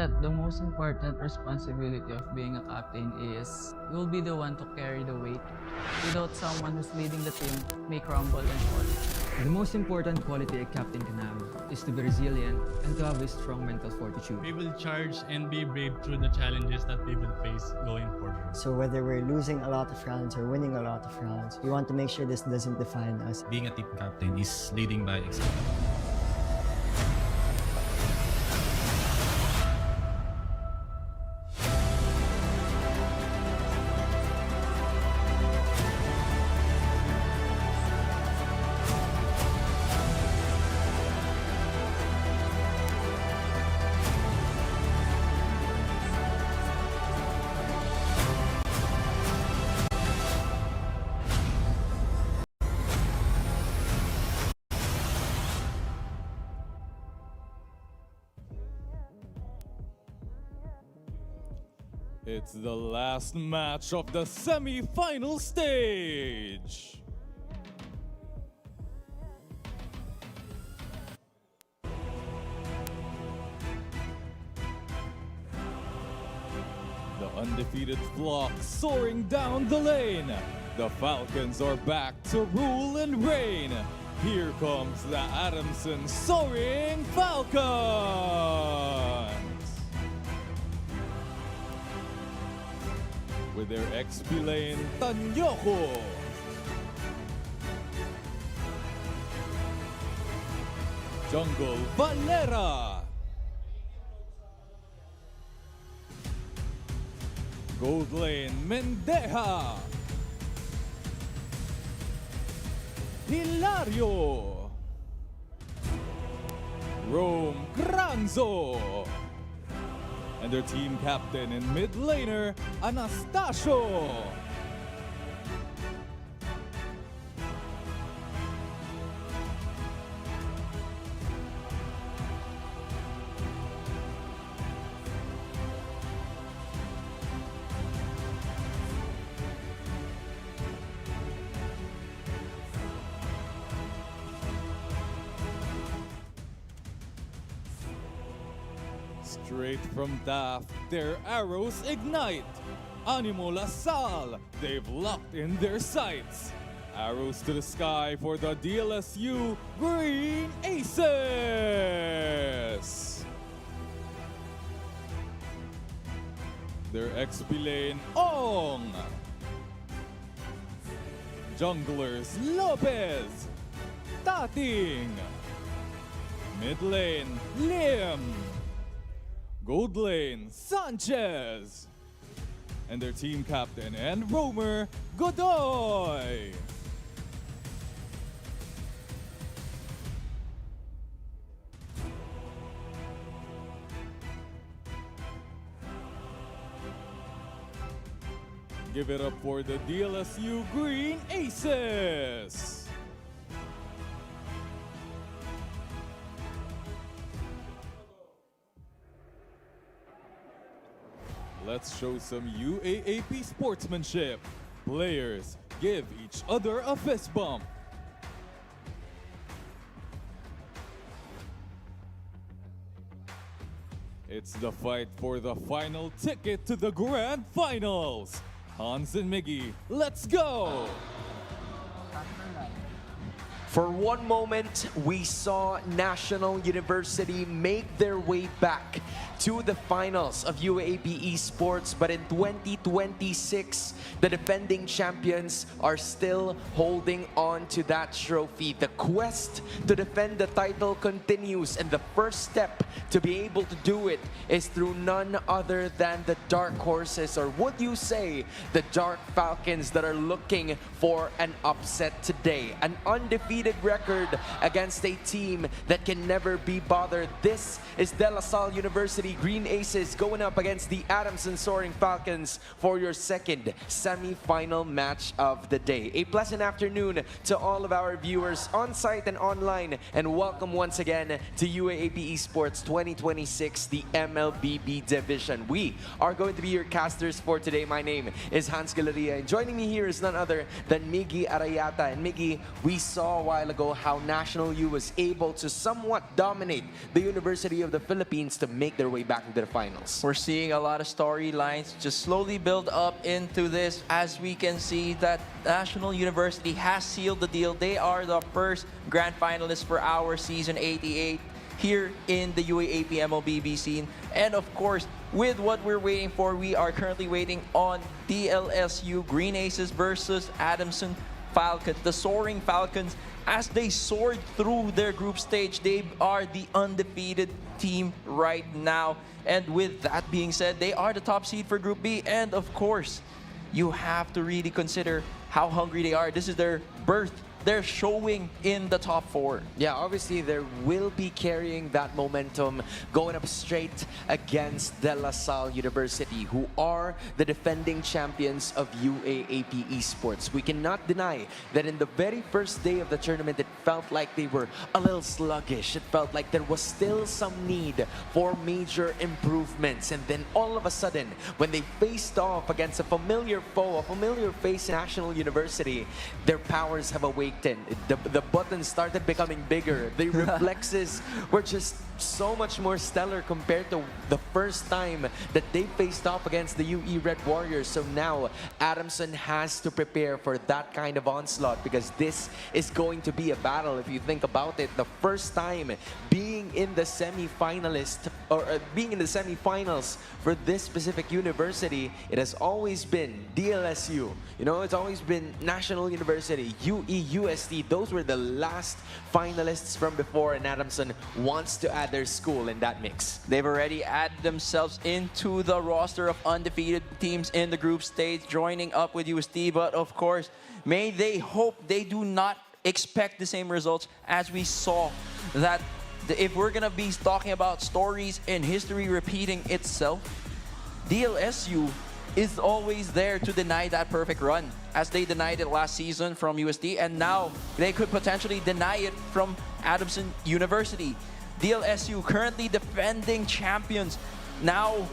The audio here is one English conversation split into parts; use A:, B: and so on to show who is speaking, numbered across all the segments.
A: that the most important responsibility of being a captain is you'll be the one to carry the weight. Without someone who's leading the team, may crumble and fall.
B: The most important quality a captain can have is to be resilient and to have a strong mental fortitude.
C: We will charge and be brave through the challenges that we will face going forward.
D: So whether we're losing a lot of rounds or winning a lot of rounds, we want to make sure this doesn't define us.
E: Being a team captain is leading by example.
F: It's the last match of the semi-final stage. The undefeated flock soaring down the lane. The Falcons are back to rule and reign. Here comes the Adamson Soaring Falcons. With their XP lane, Tanyoko. Jungle, Valera. Gold lane, Mendeja. Hilario. Rome, Granzo. And their team captain and mid laner, Anastasio. Straight from DAF, their arrows ignite. Animo Lasal, they've locked in their sights. Arrows to the sky for the DLSU Green Aces. Their XP lane, Ong. Junglers, Lopez. Tating. Mid lane, Lim. Gold lane, Sanchez. And their team captain and roamer, Godoy. Give it up for the DLSU Green Aces. Let's show some UAAP sportsmanship. Players, give each other a fist bump. It's the fight for the final ticket to the grand finals. Hans and Miggy, let's go!
G: For one moment, we saw National University make their way back to the finals of UAAP Esports, but in 2026, the defending champions are still holding on to that trophy. The quest to defend the title continues, and the first step to be able to do it is through none other than the Dark Horses, or would you say the Dark Falcons, that are looking for an upset today. An undefeated record against a team that can never be bothered. This is De La Salle University Green Aces going up against the Adamson Soaring Falcons for your second semi-final match of the day. A pleasant afternoon to all of our viewers on site and online, and welcome once again to UAAP Esports 2026, the MLBB division. We are going to be your casters for today. My name is Hans Galeria, and joining me here is none other than Miggy Arayata. And Miggy, we saw while ago how National U was able to somewhat dominate the University of the Philippines to make their way back into the finals.
H: We're seeing a lot of storylines just slowly build up into this, as we can see that National University has sealed the deal. They are the first grand finalists for our season 88 here in the UAAP MLBB scene. And of course, with what we're waiting for, we are currently waiting on DLSU Green Aces versus Adamson Falcons. The Soaring Falcons, as they soared through their group stage, they are the undefeated team right now. And with that being said, they are the top seed for Group B. And of course, you have to really consider how hungry they are. This is their birth. They're showing in the top 4.
G: Yeah, obviously they will be carrying that momentum going up straight against De La Salle University, who are the defending champions of UAAP Esports. We cannot deny that in the very first day of the tournament, it felt like they were a little sluggish. It felt like there was still some need for major improvements. And then all of a sudden, when they faced off against a familiar foe, a familiar face in National University, their powers have awakened. The buttons started becoming bigger. The reflexes were just so much more stellar compared to the first time that they faced off against the UE Red Warriors. So now Adamson has to prepare for that kind of onslaught, because this is going to be a battle. If you think about it, the first time being in the semi-finalist or being in the semi-finals for this specific university, it has always been DLSU. You know, it's always been National University, UST. Those were the last finalists from before, and Adamson wants to add their school in that mix.
H: They've already added themselves into the roster of undefeated teams in the group stage, joining up with UST. But of course, may they hope they do not expect the same results as we saw. That if we're gonna be talking about stories in history repeating itself, DLSU is always there to deny that perfect run, as they denied it last season from USD, and now they could potentially deny it from Adamson University. DLSU, currently defending champions, now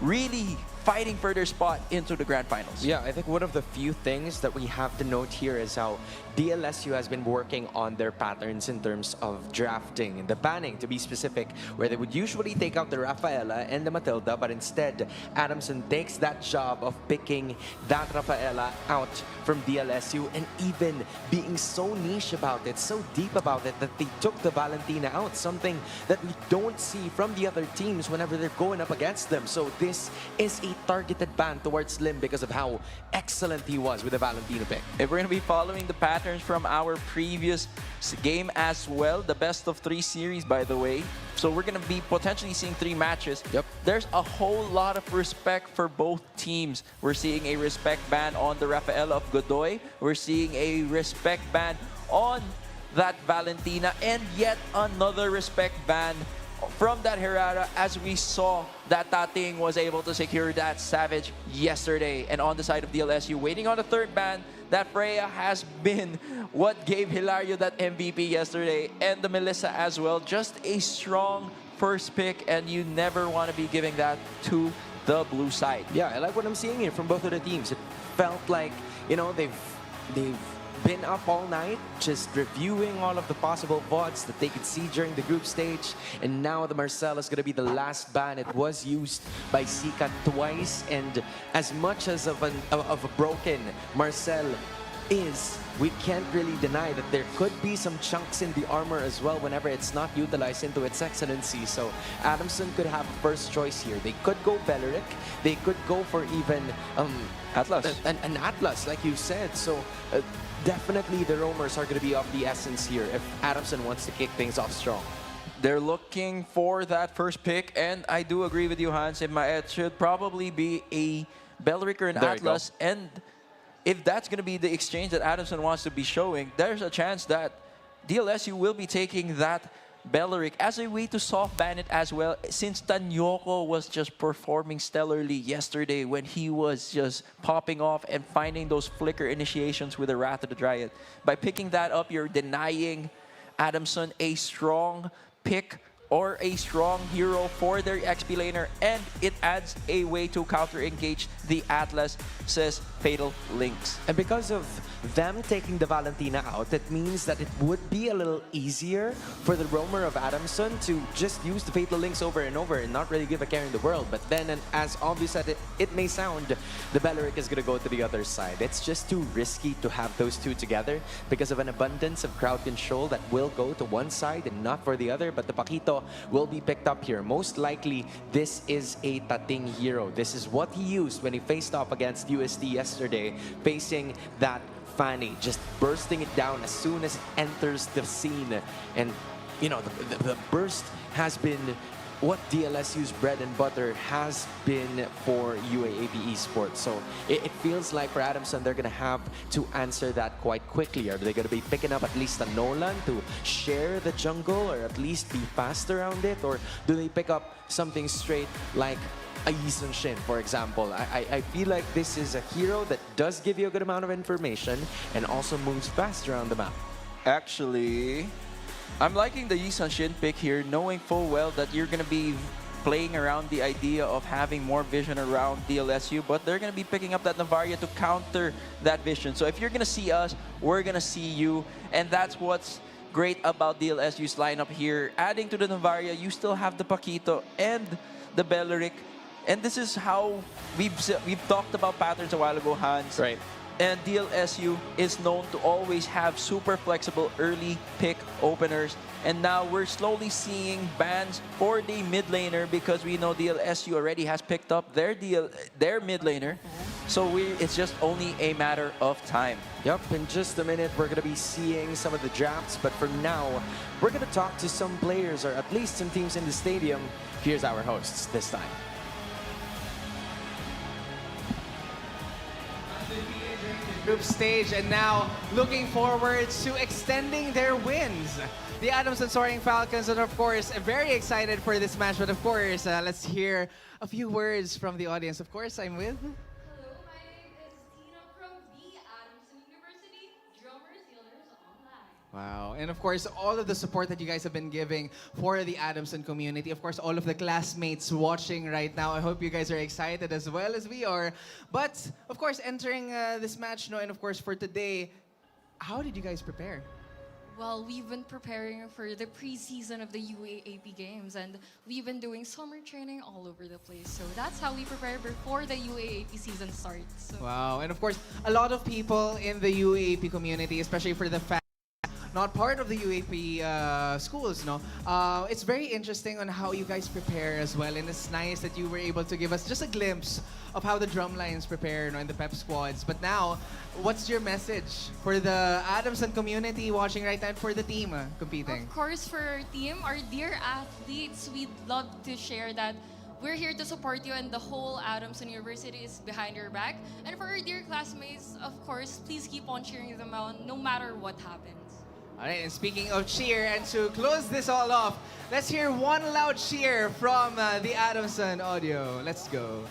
H: really fighting for their spot into the grand finals.
G: Yeah, I think one of the few things that we have to note here is how DLSU has been working on their patterns in terms of drafting, the banning to be specific, where they would usually take out the Rafaela and the Matilda, but instead Adamson takes that job of picking that Rafaela out from DLSU, and even being so niche about it, so deep about it, that they took the Valentina out, something that we don't see from the other teams whenever they're going up against them. So this is a targeted ban towards Lim because of how excellent he was with the Valentina pick.
H: If we're going to be following the patterns from our previous game as well, the best of 3 series, by the way, so we're going to be potentially seeing 3 matches.
G: Yep.
H: There's a whole lot of respect for both teams. We're seeing a respect ban on the Rafaela of Godoy. We're seeing a respect ban on that Valentina, and yet another respect ban from that Herrera, as we saw that Tating was able to secure that Savage yesterday. And on the side of DLSU, waiting on the third ban, that Freya has been what gave Hilario that MVP yesterday, and the Melissa as well. Just a strong first pick, and you never want to be giving that to the blue side.
G: Yeah, I like what I'm seeing here from both of the teams. It felt like, you know, they've been up all night just reviewing all of the possible VODs that they could see during the group stage, and now the Marcel is going to be the last ban. It was used by Sika twice, and as much as of a broken Marcel is, we can't really deny that there could be some chunks in the armor as well whenever it's not utilized into its excellency. So Adamson could have a first choice here. They could go Beleric, they could go for even
H: Atlas.
G: An Atlas, like you said. So definitely the roamers are going to be of the essence here if Adamson wants to kick things off strong.
H: They're looking for that first pick, and I do agree with you, Hans. It should probably be a Beleric or an Atlas, and if that's going to be the exchange that Adamson wants to be showing, there's a chance that DLSU will be taking that Beleric as a way to soft ban it as well, since Tanyoko was just performing stellarly yesterday when he was just popping off and finding those flicker initiations with the Wrath of the Dryad. By picking that up, you're denying Adamson a strong pick or a strong hero for their XP laner, and it adds a way to counter-engage the Atlas. says Fatal Links.
G: And because of them taking the Valentina out, it means that it would be a little easier for the roamer of Adamson to just use the Fatal Links over and over and not really give a care in the world. But then, and as obvious as it may sound, the Belleric is going to go to the other side. It's just too risky to have those two together because of an abundance of crowd control that will go to one side and not for the other. But the Paquito will be picked up here. Most likely, this is a Tating hero. This is what he used when he faced off against USD yesterday, facing that Fanny, just bursting it down as soon as it enters the scene. And, you know, the burst has been what DLSU's bread and butter has been for UAAP Esports. So it feels like for Adamson, they're going to have to answer that quite quickly. Are they going to be picking up at least a Nolan to share the jungle or at least be fast around it? Or do they pick up something straight like a Yisun Shin, for example? I feel like this is a hero that does give you a good amount of information and also moves fast around the map.
H: Actually, I'm liking the Yisun Shin pick here, knowing full well that you're going to be playing around the idea of having more vision around DLSU, but they're going to be picking up that Navaria to counter that vision. So if you're going to see us, we're going to see you, and that's what's great about DLSU's lineup here. Adding to the Navaria, you still have the Paquito and the Belleric, and this is how we've talked about patterns a while ago, Hans.
G: Right.
H: And DLSU is known to always have super flexible early pick openers. And now we're slowly seeing bans for the mid laner because we know DLSU already has picked up their mid laner. So it's just only a matter of time.
G: Yep, in just a minute, we're going to be seeing some of the drafts. But for now, we're going to talk to some players, or at least some teams in the stadium. Here's our hosts this time.
I: Group stage, and now looking forward to extending their wins. The Adamson Soaring Falcons, and of course, very excited for this match. But of course, let's hear a few words from the audience. Of course, I'm with...
J: Hello, my name is Tina from the Adamson University Drummers Healers Online.
I: Wow. And of course, all of the support that you guys have been giving for the Adamson community. Of course, all of the classmates watching right now. I hope you guys are excited as well as we are. But of course, entering this match, and of course for today, how did you guys prepare?
J: Well, we've been preparing for the preseason of the UAAP games, and we've been doing summer training all over the place. So that's how we prepare before the UAAP season starts. So.
I: Wow. And of course, a lot of people in the UAAP community, especially for the fans not part of the UAP schools, no? It's very interesting on how you guys prepare as well, and it's nice that you were able to give us just a glimpse of how the drumlines prepare, and the pep squads. But now, what's your message for the Adamson community watching right now and for the team competing?
J: Of course, for our team, our dear athletes, we'd love to share that we're here to support you, and the whole Adamson University is behind your back. And for our dear classmates, of course, please keep on cheering them on no matter what happens.
I: All right, and speaking of cheer, and to close this all off, let's hear one loud cheer from the Adamson audio. Let's go.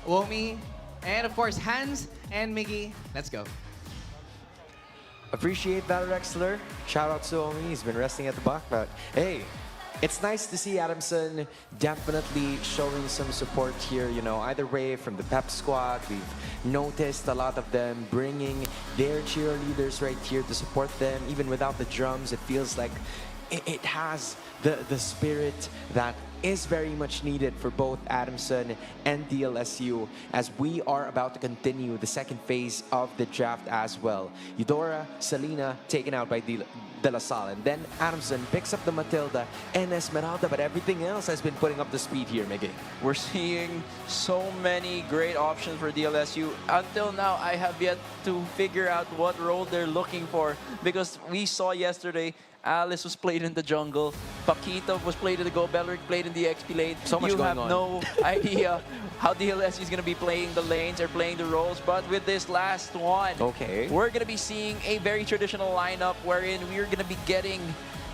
I: Womi, and of course, Hans and Miggy. Let's go.
G: Appreciate that, Rexler. Shout out to Omi. He's been resting at the back, but hey, it's nice to see Adamson definitely showing some support here, either way from the pep squad. We've noticed a lot of them bringing their cheerleaders right here to support them. Even without the drums, it feels like it has the spirit that is very much needed for both Adamson and DLSU as we are about to continue the second phase of the draft as well. Eudora, Selena taken out by De La Salle, and then Adamson picks up the Matilda and Esmeralda, but everything else has been putting up the speed here, Miggy.
H: We're seeing so many great options for DLSU. Until now, I have yet to figure out what role they're looking for, because we saw yesterday Alice was played in the jungle, Paquito was played in the Go, Belleric played in the XP lane.
G: So much going on.
H: You have no idea how DLSU is going to be playing the lanes or playing the roles, but with this last one, we're going to be seeing a very traditional lineup wherein we're going to be getting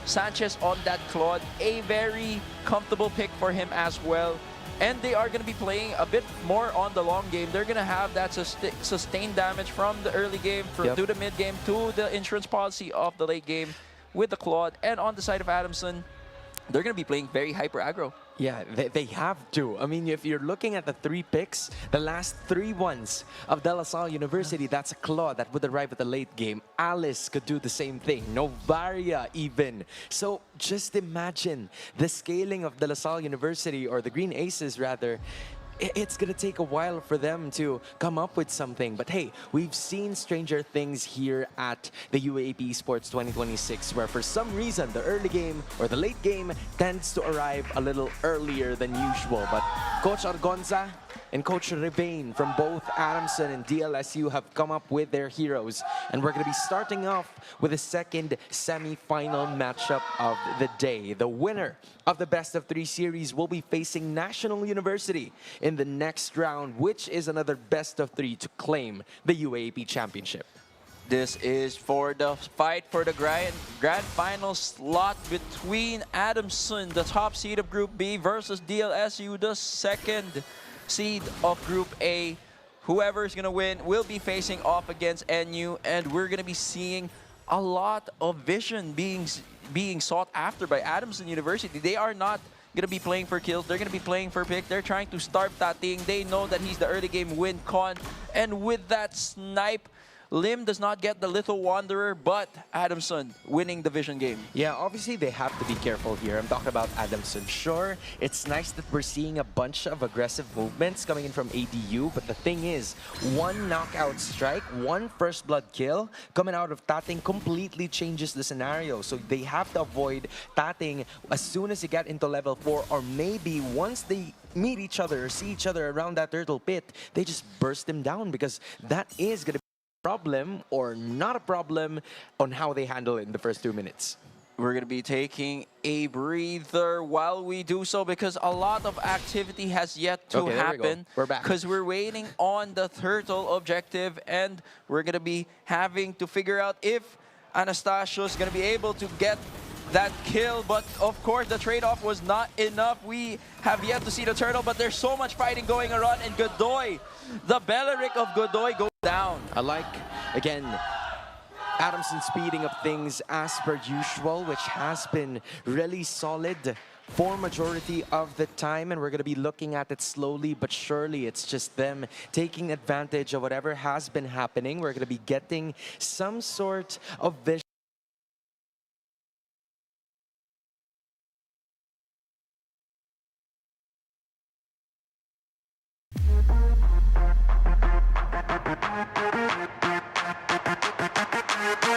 H: Sanchez on that Claude, a very comfortable pick for him as well. And they are going to be playing a bit more on the long game. They're going to have that sustained damage from the early game to the mid game to the insurance policy of the late game. with the Claude. And on the side of Adamson, they're going to be playing very hyper aggro.
G: Yeah, they have to. I mean, if you're looking at the 3 picks, the last 3 ones of De La Salle University, that's a Claw that would arrive at the late game. Alice could do the same thing. Novaria even. So just imagine the scaling of De La Salle University, or the Green Aces rather. It's going to take a while for them to come up with something. But hey, we've seen stranger things here at the UAAP Esports 2026, where for some reason the early game or the late game tends to arrive a little earlier than usual. But Coach Argonza and Coach Revane from both Adamson and DLSU have come up with their heroes. And we're going to be starting off with the second semi-final matchup of the day. The winner of the best of 3 series will be facing National University in the next round, which is another best of 3 to claim the UAAP championship.
H: This is for the fight for the grand final slot between Adamson, the top seed of Group B, versus DLSU, the second seed of Group A. Whoever is going to win will be facing off against NU, and we're going to be seeing a lot of vision being sought after by Adamson University. They are not going to be playing for kills. They're going to be playing for pick. They're trying to starve that thing. They know that he's the early game win con, and with that snipe, Lim does not get the Little Wanderer, but Adamson winning the vision game.
G: Yeah, obviously they have to be careful here. I'm talking about Adamson. Sure, it's nice that we're seeing a bunch of aggressive movements coming in from AdU, but the thing is, 1 knockout strike, 1 first blood kill coming out of Tating completely changes the scenario. So they have to avoid Tating as soon as they get into level 4, or maybe once they meet each other or see each other around that turtle pit, they just burst him down, because that is going to problem or not a problem on how they handle it in the first 2 minutes.
H: We're going to be taking a breather while we do so, because a lot of activity has yet to happen.
G: We're back.
H: Because we're waiting on the turtle objective, and we're going to be having to figure out if Anastasio is going to be able to get that kill. But of course, the trade-off was not enough. We have yet to see the turtle, but there's so much fighting going around, and Godoy, the Belleric of Godoy, goes down.
G: I like, again, Adamson speeding up things as per usual, which has been really solid for majority of the time, and we're going to be looking at it slowly but surely. It's just them taking advantage of whatever has been happening. We're going to be getting some sort of vision.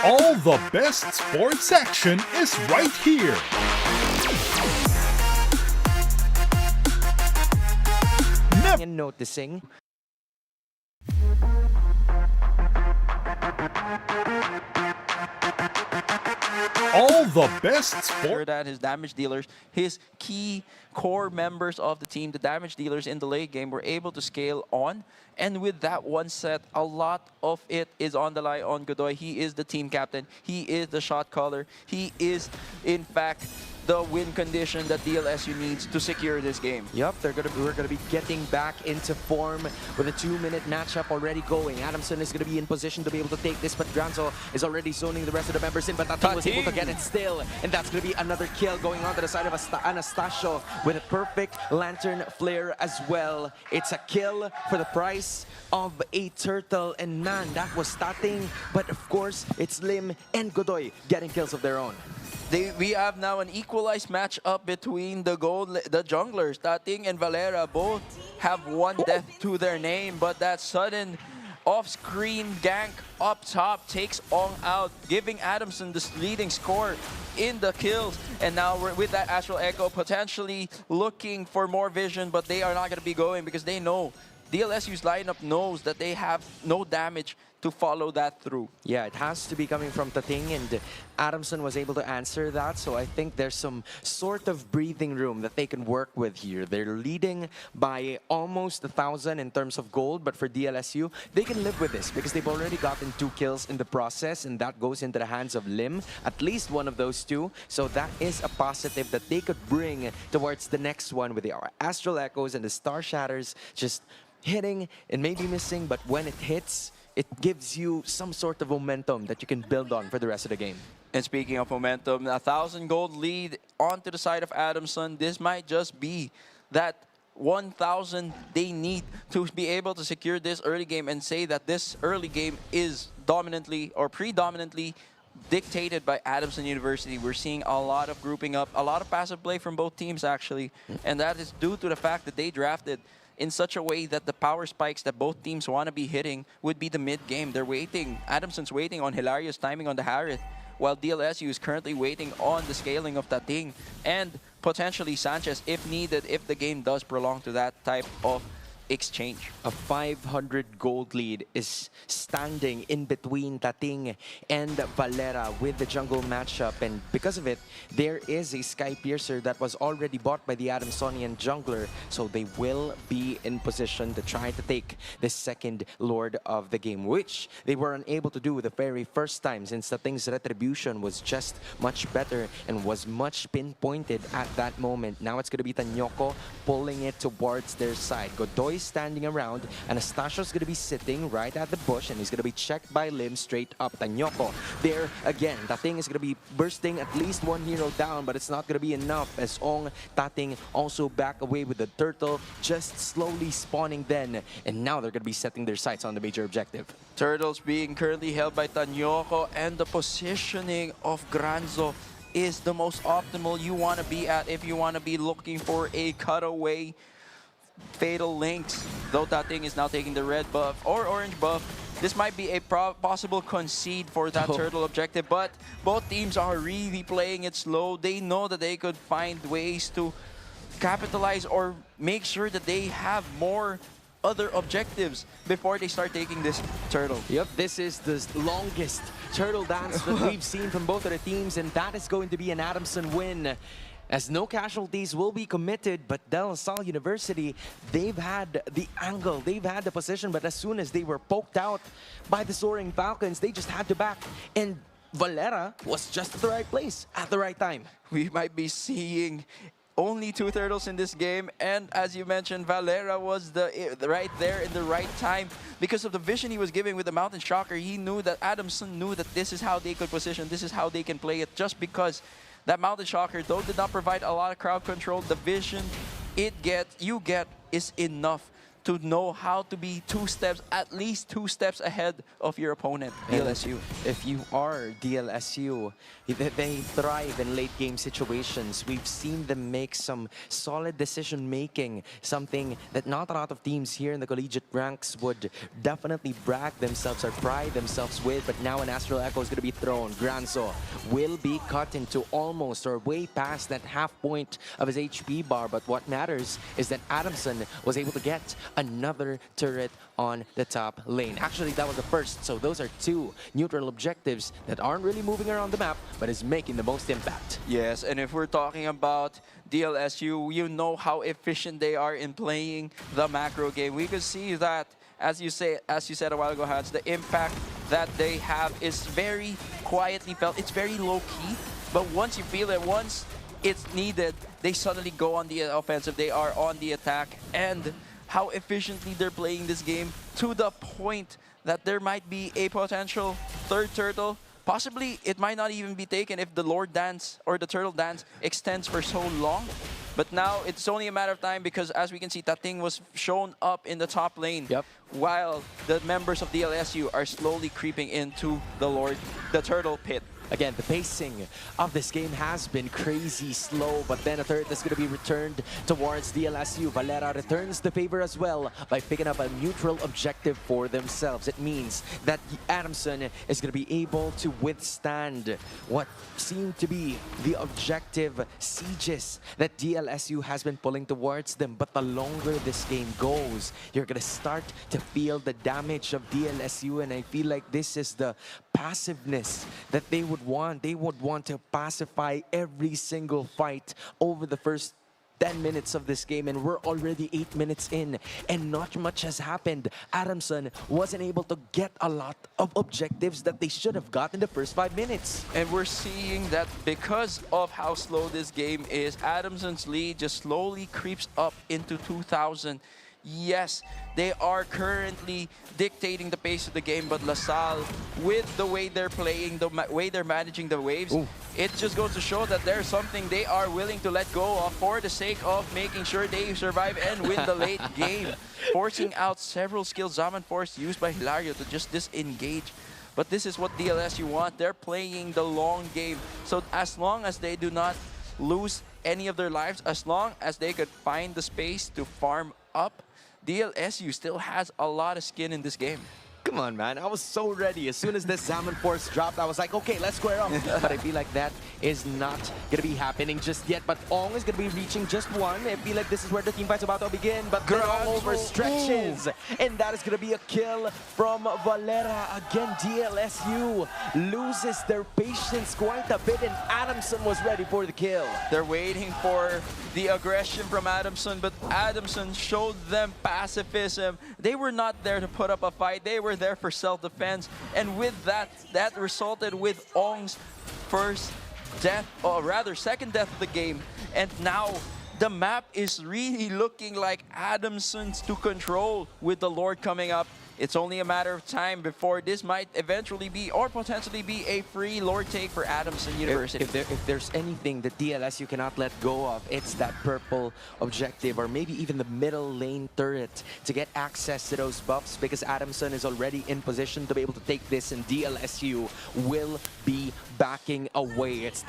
K: All the best sports action is right here.
G: And noticing.
K: All the best
H: Sure that his damage dealers, his key core members of the team, the damage dealers in the late game, were able to scale on. And with that one set, a lot of it is on the line on Godoy. He is the team captain. He is the shot caller. He is, in fact, the win condition that DLSU needs to secure this game.
G: Yep, we're gonna be getting back into form with a 2-minute matchup already going. Adamson is gonna be in position to be able to take this, but Granzo is already zoning the rest of the members in, but Tating was able to get it still, and that's gonna be another kill going on to the side of Anastasio with a perfect lantern flare as well. It's a kill for the price of a turtle, and man, that was Tating, but of course, it's Lim and Godoy getting kills of their own.
H: We have now an equalized matchup between the junglers. Tating and Valera both have 1 death to their name, but that sudden off-screen gank up top takes Ong out, giving Adamson the leading score in the kills. And now we're with that Astral Echo potentially looking for more vision, but they are not going to be going because they know DLSU's lineup knows that they have no damage to follow that through.
G: Yeah, it has to be coming from Tating, and Adamson was able to answer that, so I think there's some sort of breathing room that they can work with here. They're leading by almost 1,000 in terms of gold, but for DLSU, they can live with this because they've already gotten 2 kills in the process, and that goes into the hands of Lim, at least one of those 2. So that is a positive that they could bring towards the next one with the Astral Echoes and the Star Shatters just hitting and maybe missing, but when it hits, it gives you some sort of momentum that you can build on for the rest of the game.
H: And speaking of momentum, 1,000 gold lead onto the side of Adamson. This might just be that 1,000 they need to be able to secure this early game and say that this early game is dominantly or predominantly dictated by Adamson University. We're seeing a lot of grouping up, a lot of passive play from both teams actually, and that is due to the fact that they drafted in such a way that the power spikes that both teams want to be hitting would be the mid-game. They're waiting. Adamson's waiting on hilarious timing on the Harith, while DLSU is currently waiting on the scaling of Tating and potentially Sanchez if needed, if the game does prolong to that type of exchange.
G: A 500 gold lead is standing in between Tating and Valera with the jungle matchup, and because of it, there is a Sky Piercer that was already bought by the Adamsonian jungler, so they will be in position to try to take the second Lord of the game, which they were unable to do the very first time since Tating's retribution was just much better and was much pinpointed at that moment. Now it's going to be Tanyoko pulling it towards their side. Godoy standing around, Anastasio's gonna be sitting right at the bush, and he's gonna be checked by Lim straight up. Tanyoko there again. Tating is gonna be bursting at least one hero down, but it's not gonna be enough as Ong Tating also back away with the turtle, just slowly spawning then, and now they're gonna be setting their sights on the major objective.
H: Turtles being currently held by Tanyoko, and the positioning of Granzo is the most optimal you want to be at if you want to be looking for a cutaway fatal links. Though Tating is now taking the red buff or orange buff, this might be a possible concede for that turtle objective, but both teams are really playing it slow. They know that they could find ways to capitalize or make sure that they have more other objectives before they start taking this turtle.
G: Yep, this is the longest turtle dance that we've seen from both of the teams, and that is going to be an Adamson win, as no casualties will be committed. But De La Salle University, they've had the angle, they've had the position, but as soon as they were poked out by the Soaring Falcons, they just had to back, and Valera was just at the right place at the right time.
H: We might be seeing only 2 turtles in this game, and as you mentioned, Valera was the right there in the right time because of the vision he was giving with the Mountain Shocker. He knew that Adamson knew that this is how they could position, this is how they can play it, just because that Mountain Shocker, though, did not provide a lot of crowd control. The vision you get is enough to know how to be at least two steps ahead of your opponent, DLSU.
G: If you are DLSU, they thrive in late game situations. We've seen them make some solid decision making, something that not a lot of teams here in the collegiate ranks would definitely brag themselves or pride themselves with. But now an Astral Echo is going to be thrown. Granzo will be cut into almost or way past that half point of his HP bar. But what matters is that Adamson was able to get another turret on the top lane. Actually, that was the first, so those are 2 neutral objectives that aren't really moving around the map, but is making the most impact.
H: Yes, and if we're talking about DLSU, you know how efficient they are in playing the macro game. We could see that, as you said a while ago, Hans, the impact that they have is very quietly felt. It's very low-key, but once you feel it, once it's needed, they suddenly go on the offensive. They are on the attack, and how efficiently they're playing this game, to the point that there might be a potential 3rd turtle. Possibly, it might not even be taken if the Lord Dance or the Turtle Dance extends for so long. But now, it's only a matter of time because, as we can see, Tating was shown up in the top lane, while the members of DLSU are slowly creeping into the Turtle Pit.
G: Again, the pacing of this game has been crazy slow, but then a turret is going to be returned towards DLSU. Valera returns the favor as well by picking up a neutral objective for themselves. It means that Adamson is going to be able to withstand what seemed to be the objective sieges that DLSU has been pulling towards them. But the longer this game goes, you're going to start to feel the damage of DLSU, and I feel like this is the passiveness that they would want. They would want to pacify every single fight over the first 10 minutes of this game, and we're already 8 minutes in, and not much has happened. Adamson wasn't able to get a lot of objectives that they should have got in the first 5 minutes.
H: And we're seeing that because of how slow this game is, Adamson's lead just slowly creeps up into 2,000. Yes, They are currently dictating the pace of the game, but LaSalle, with the way they're playing, the way they're managing the waves, it just goes to show that there's something they are willing to let go of for the sake of making sure they survive and win the late game. Forcing out several skills, Zaman Force used by Hilario to just disengage. But this is what DLSU want. They're playing the long game. So as long as they do not lose any of their lives, as long as they could find the space to farm up, DLSU still has a lot of skin in this game.
G: Come on, man. I was so ready. As soon as this Salmon Force dropped, I was like, okay, let's square up. But I feel like that is not going to be happening just yet. But Ong is going to be reaching just one. I feel like this is where the team fight's about to begin. But then all over stretches. And that is going to be a kill from Valera. Again, DLSU loses their patience quite a bit. And Adamson was ready for the kill.
H: They're waiting for the aggression from Adamson, but Adamson showed them pacifism. They were not there to put up a fight. They were there for self-defense. And with that, that resulted with Ong's first death, or rather second death of the game. And now the map is really looking like Adamson's to control with the Lord coming up. It's only a matter of time before this might eventually be, or potentially be, a free Lord take for Adamson University.
G: If there's anything that DLSU cannot let go of, it's that purple objective, or maybe even the middle lane turret to get access to those buffs, because Adamson is already in position to be able to take this, and DLSU will be backing away. It's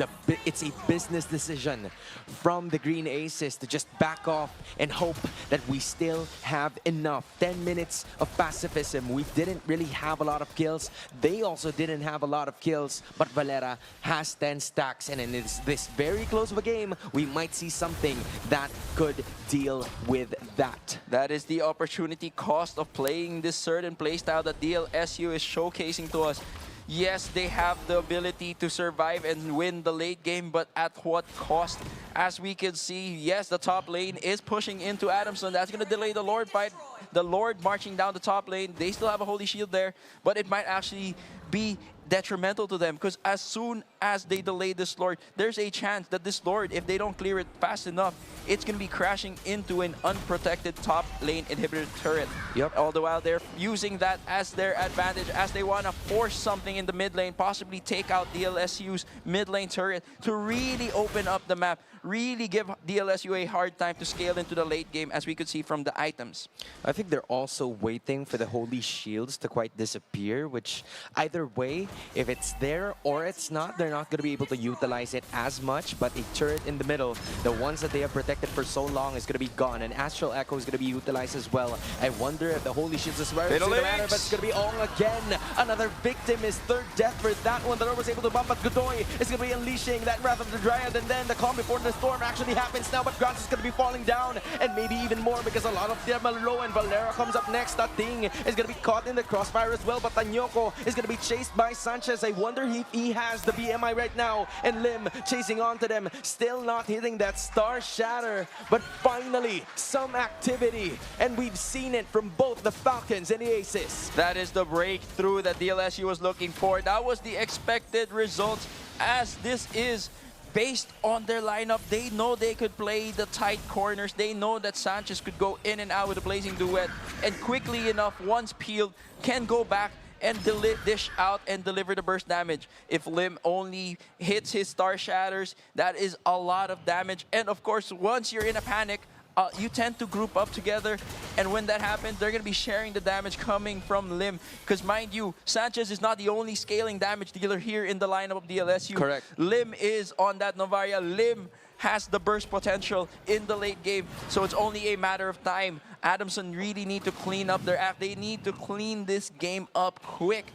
G: a business decision from the Green Aces to just back off and hope that we still have enough. 10 minutes of pacifism. We didn't really have a lot of kills. They also didn't have a lot of kills, but Valera has 10 stacks, and in this very close of a game, we might see something that could deal with that.
H: That is the opportunity cost of playing this certain playstyle that DLSU is showcasing to us. Yes, they have the ability to survive and win the late game, but at what cost? As we can see, yes, the top lane is pushing into Adamson. That's going to delay the Lord fight. The Lord marching down the top lane. They still have a Holy Shield there, but it might actually be detrimental to them, because as soon as they delay this Lord, there's a chance that this Lord, if they don't clear it fast enough, it's going to be crashing into an unprotected top lane inhibitor turret.
G: Yep.
H: All the while they're using that as their advantage, as they want to force something in the mid lane, possibly take out DLSU's mid lane turret to really open up the map, really give DLSU a hard time to scale into the late game, as we could see from the items.
G: I think they're also waiting for the Holy Shields to quite disappear, which either way, if it's there or it's not, they're not going to be able to utilize it as much. But a turret in the middle, the ones that they have protected for so long, is going to be gone. And Astral Echo is going to be utilized as well. I wonder if the Holy Shields is where it's going to matter, but it's going to be Ong again. Another victim, is third death for that one. The Lord was able to bump, but Godoy is going to be unleashing that Wrath of the Dryad, and then the calm before the storm actually happens now, but Grants is going to be falling down, and maybe even more, because a lot of them are low, and Valera comes up next. That thing is going to be caught in the crossfire as well, but Tanyoko is going to be chased by Sanchez. I wonder if he has the BMI right now, and Lim chasing onto them, still not hitting that Star Shatter, but finally some activity, and we've seen it from both the Falcons and the Aces.
H: That is the breakthrough that DLSU was looking for. That was the expected results, as this is based on their lineup. They know they could play the tight corners. They know that Sanchez could go in and out with a Blazing Duet, and quickly enough, once peeled, can go back and dish out and deliver the burst damage. If Lim only hits his Star Shatters, that is a lot of damage. And of course, once you're in a panic, you tend to group up together, and when that happens, they're going to be sharing the damage coming from Lim. Because mind you, Sanchez is not the only scaling damage dealer here in the lineup of DLSU.
G: Correct.
H: Lim is on that Novaria. Lim has the burst potential in the late game, so it's only a matter of time. Adamson really need to clean up their app. They need to clean this game up quick,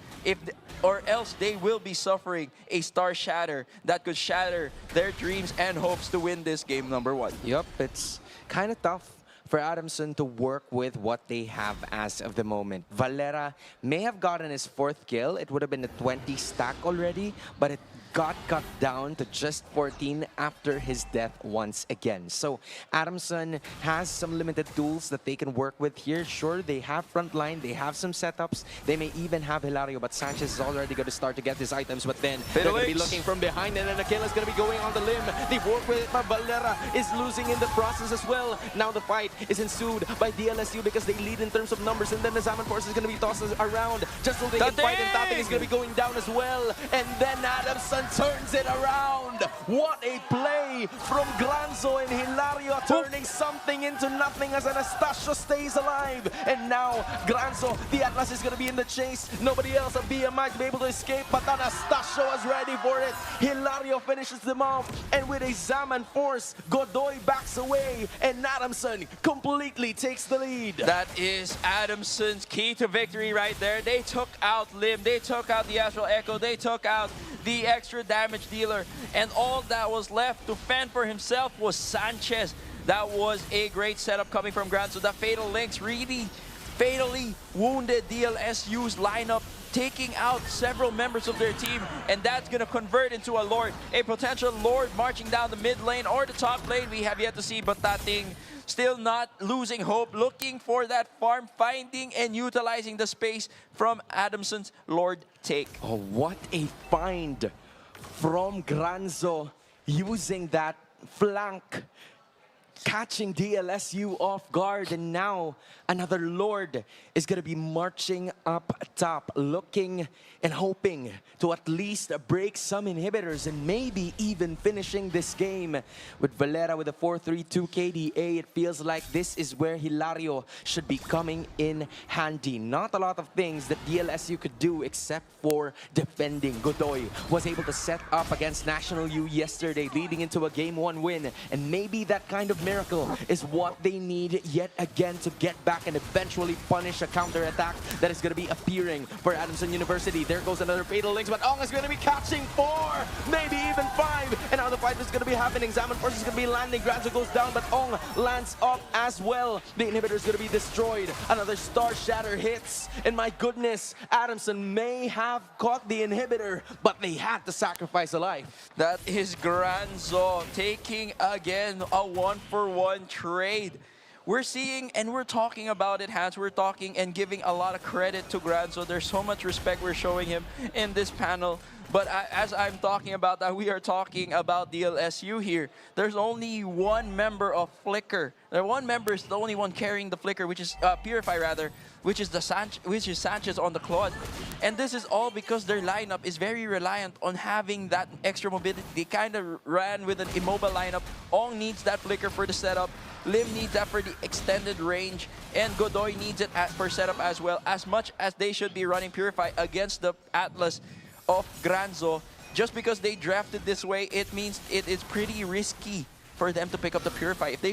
H: or else they will be suffering a Star Shatter that could shatter their dreams and hopes to win this game number 1.
G: Yep, it's kind of tough for Adamson to work with what they have as of the moment. Valera may have gotten his 4th kill. It would have been a 20 stack already, but it got cut down to just 14 after his death once again. So Adamson has some limited tools that they can work with here. Sure, they have front line, they have some setups, they may even have Hilario, but Sanchez is already going to start to get his items, but then they're going to be looking from behind, and then Aquila is going to be going on the limb. They work with it, but Valera is losing in the process as well. Now the fight is ensued by DLSU because they lead in terms of numbers, and then the Zaman Force is going to be tossed around just so they can fight, and Tapping is going to be going down as well. And then Adamson turns it around. What a play from Glanzo and Hilario, turning something into nothing as Anastasio stays alive. And now Glanzo, the Atlas, is going to be in the chase. Nobody else of BMI to be able to escape, but Anastasio is ready for it. Hilario finishes them off, and with a Zaman Force, Godoy backs away, and Adamson completely takes the lead.
H: That is Adamson's key to victory right there. They took out Lim, they took out the Astral Echo, they took out the extra damage dealer, and all that was left to fend for himself was Sanchez. That was a great setup coming from Grant. So the Fatal Links really fatally wounded DLSU's lineup, taking out several members of their team, and that's going to convert into a Lord, a potential Lord marching down the mid lane or the top lane. We have yet to see, but that thing still not losing hope, looking for that farm, finding and utilizing the space from Adamson's Lord take.
G: Oh, what a find from Granzo, using that flank, catching DLSU off guard, and now another Lord is going to be marching up top, looking and hoping to at least break some inhibitors and maybe even finishing this game. With Valera with a 4-3-2 KDA, it feels like this is where Hilario should be coming in handy. Not a lot of things that DLSU could do except for defending. Godoy was able to set up against National U yesterday, leading into a Game 1 win, and maybe that kind of miracle is what they need yet again to get back and eventually punish a counter-attack that is going to be appearing for Adamson University. There goes another Fatal Links, but Ong is going to be catching 4, maybe even 5, and now the fight is going to be happening. Zaman Force is going to be landing, Granzo goes down, but Ong lands up as well. The inhibitor is going to be destroyed. Another Star Shatter hits, and my goodness, Adamson may have caught the inhibitor, but they had to sacrifice a life.
H: That is Granzo taking again a 1-for-1 trade. We're seeing and we're talking about it, Hans. We're talking and giving a lot of credit to Granzo. There's so much respect we're showing him in this panel. But as I'm talking about that, we are talking about DLSU here. There's only one member of Flicker. One member is the only one carrying the Flicker, which is Purify rather, which is Sanchez on the Claude. And this is all because their lineup is very reliant on having that extra mobility. They kind of ran with an immobile lineup. Ong needs that Flicker for the setup. Lim needs that for the extended range, and Godoy needs it for setup as well. As much as they should be running Purify against the Atlas of Granzo, just because they drafted this way, it means it is pretty risky for them to pick up the Purify if they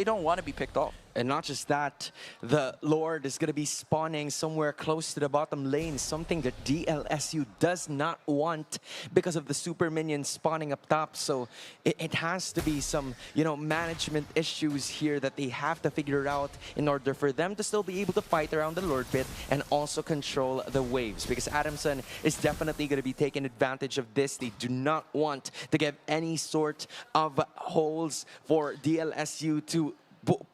H: don't want to be picked off.
G: And not just that, the Lord is going to be spawning somewhere close to the bottom lane, something that DLSU does not want because of the super minions spawning up top. So it has to be some, management issues here that they have to figure out in order for them to still be able to fight around the Lord pit and also control the waves, because Adamson is definitely going to be taking advantage of this. They do not want to give any sort of holes for DLSU to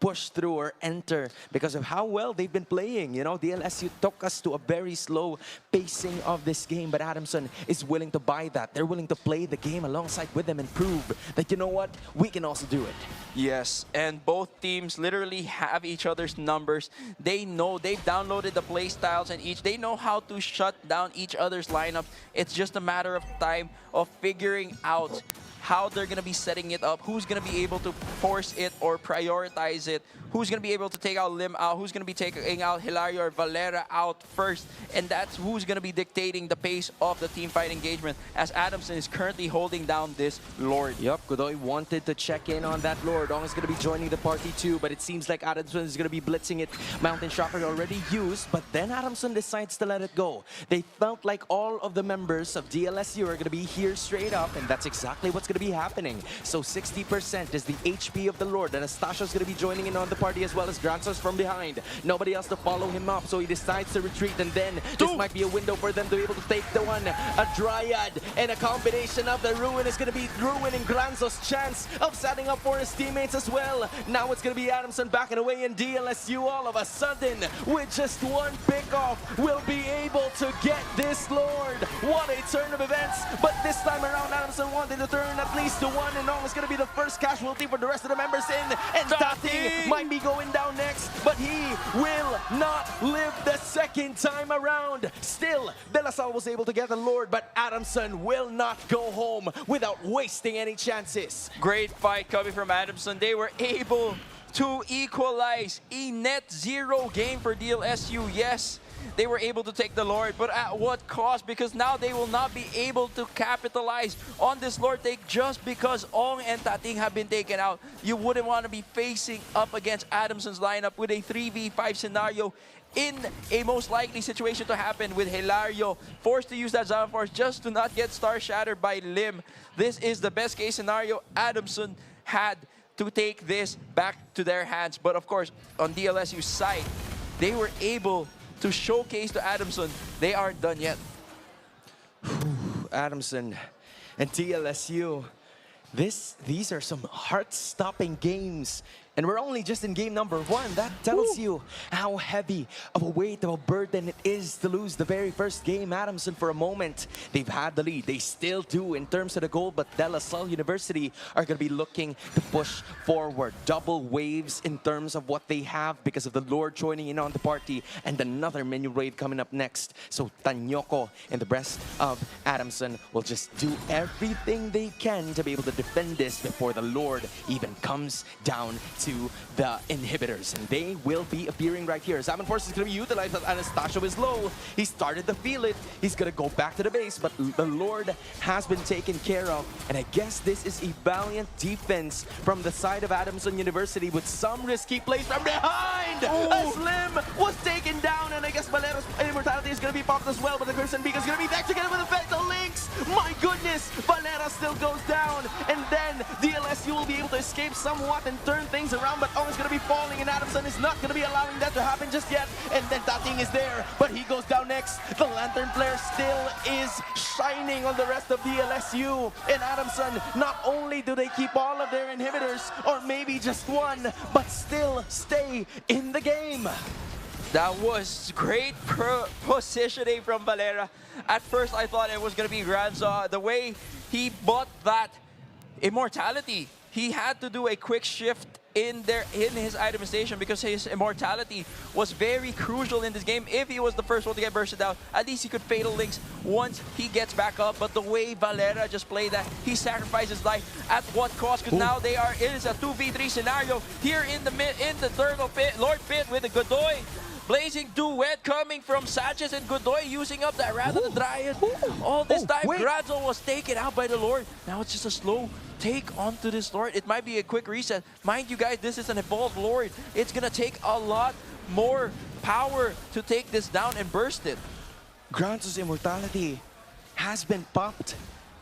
G: push through or enter because of how well they've been playing. DLSU took us to a very slow pacing of this game, but Adamson is willing to buy that. They're willing to play the game alongside with them and prove that, what, we can also do it.
H: Yes, and both teams literally have each other's numbers. They know, they've downloaded the play styles, and they know how to shut down each other's lineup. It's just a matter of time of figuring out how they're going to be setting it up, who's going to be able to force it or prioritize it, who's going to be able to take out Lim out, who's going to be taking out Hilario or Valera out first, and that's who's going to be dictating the pace of the team fight engagement, as Adamson is currently holding down this Lord.
G: Yep, Godoy wanted to check in on that Lord. Ong is going to be joining the party too, but it seems like Adamson is going to be blitzing it. Mountain Shocker already used, but then Adamson decides to let it go. They felt like all of the members of DLSU are going to be here straight up, and that's exactly what's going to be happening. So 60% is the HP of the Lord. Anastasio is going to be joining in on the party as well as Granzos from behind. Nobody else to follow him up, so he decides to retreat, and then this might be a window for them to be able to take the one. A Dryad and a combination of the Ruin is going to be ruining Granzos' chance of setting up for his teammates as well. Now it's going to be Adamson backing away, and DLSU all of a sudden, with just one pickoff, will be able to get this Lord. What a turn of events, but this time around, Adamson wanted to turn at least to one, and almost going to be the first casualty for the rest of the members in, and Dating might be going down next, but he will not live the second time around. Still, De La Salle was able to get the Lord, but Adamson will not go home without wasting any chances.
H: Great fight coming from Adamson. They were able to equalize a net 0 game for DLSU. Yes, they were able to take the Lord, but at what cost? Because now they will not be able to capitalize on this Lord take just because Ong and Tating have been taken out. You wouldn't want to be facing up against Adamson's lineup with a 3v5 scenario in a most likely situation to happen, with Hilario forced to use that Zama Force just to not get Star Shattered by Lim. This is the best case scenario. Adamson had to take this back to their hands, but of course on DLSU's side, they were able to showcase to Adamson they aren't done yet.
G: Adamson and DLSU, these are some heart-stopping games. And we're only just in game number 1. That tells you how heavy of a weight of a burden it is to lose the very first game. Adamson, for a moment, they've had the lead. They still do in terms of the goal, but De La Salle University are going to be looking to push forward. Double waves in terms of what they have because of the Lord joining in on the party, and another menu raid coming up next. So Tanyoko and the rest of Adamson will just do everything they can to be able to defend this before the Lord even comes down to the inhibitors, and they will be appearing right here. Salmon Force is going to be utilized, but Anastasio is low. He started to feel it. He's going to go back to the base, but the Lord has been taken care of, and I guess this is a valiant defense from the side of Adamson University with some risky plays from behind. A Slim was taken down, and I guess Valero's immortality is going to be popped as well, but the Crimson Beacon is going to be back together with the Vector Links. My goodness, Valera still goes down, and then DLSU will be able to escape somewhat and turn things around, but Ong is going to be falling, and Adamson is not going to be allowing that to happen just yet. And then Dating is there, but he goes down next. The Lantern Flare still is shining on the rest of DLSU. And Adamson, not only do they keep all of their inhibitors, or maybe just one, but still stay in the game.
H: That was great positioning from Valera. At first, I thought it was going to be Granza. The way he bought that immortality, he had to do a quick shift in his itemization because his immortality was very crucial in this game. If he was the first one to get bursted out, at least he could Fatal Links once he gets back up. But the way Valera just played that, he sacrificed his life at what cost? Because now it is a 2v3 scenario here in the Turtle Pit, Lord Pit with the Godoy. Blazing duet coming from Sanchez and Godoy using up that Rat of the Dryad. All this time, Granzo was taken out by the Lord. Now it's just a slow take onto this Lord. It might be a quick reset. Mind you guys, this is an evolved Lord. It's gonna take a lot more power to take this down and burst it.
G: Granzo's immortality has been popped,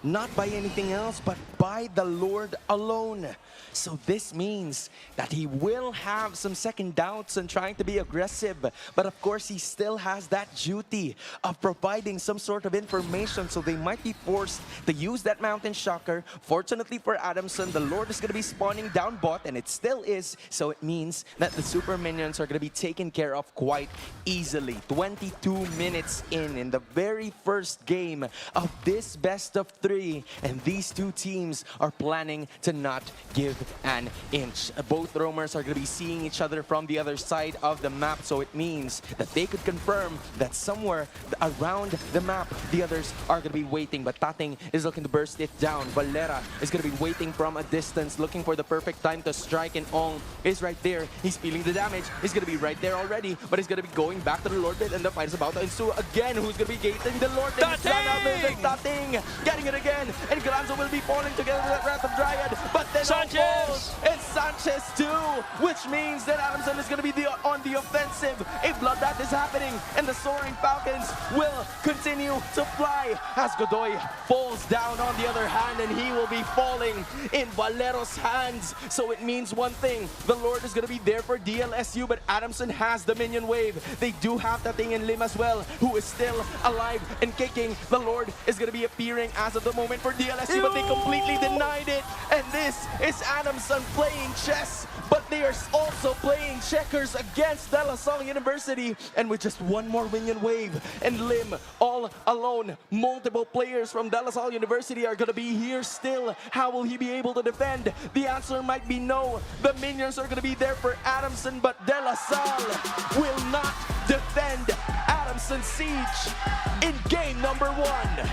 G: not by anything else, but by the Lord alone. So this means that he will have some second doubts and trying to be aggressive. But of course, he still has that duty of providing some sort of information. So they might be forced to use that Mountain Shocker. Fortunately for Adamson, the Lord is going to be spawning down bot, and it still is. So it means that the super minions are going to be taken care of quite easily. 22 minutes in the very first game of this best of 3. And these two teams are planning to not give an inch. Both roamers are going to be seeing each other from the other side of the map, so it means that they could confirm that somewhere around the map, the others are going to be waiting. But Tating is looking to burst it down. Valera is going to be waiting from a distance, looking for the perfect time to strike, and Ong is right there. He's feeling the damage. He's going to be right there already, but he's going to be going back to the Lord Pit, and the fight is about to ensue again. Who's going to be gating the Lord Pit? Tating getting it again, and Granzo will be falling together with that Wrath of Dryad, but then Sanchez! And Sanchez catches too, which means that Adamson is going to be on the offensive. A bloodbath is happening, and the Soaring Falcons will continue to fly as Godoy falls down on the other hand, and he will be falling in Valero's hands. So it means one thing, the Lord is going to be there for DLSU, but Adamson has the minion wave. They do have that thing in Lim as well, who is still alive and kicking. The Lord is going to be appearing as of the moment for DLSU, but they completely denied it. And this is Adamson playing chess, but they are also playing checkers against De La Salle University. And with just one more minion wave and Lim all alone, multiple players from De La Salle University are going to be here still. How will he be able to defend? The answer might be no. The minions are going to be there for Adamson, but De La Salle will not defend Adamson Siege in game number 1.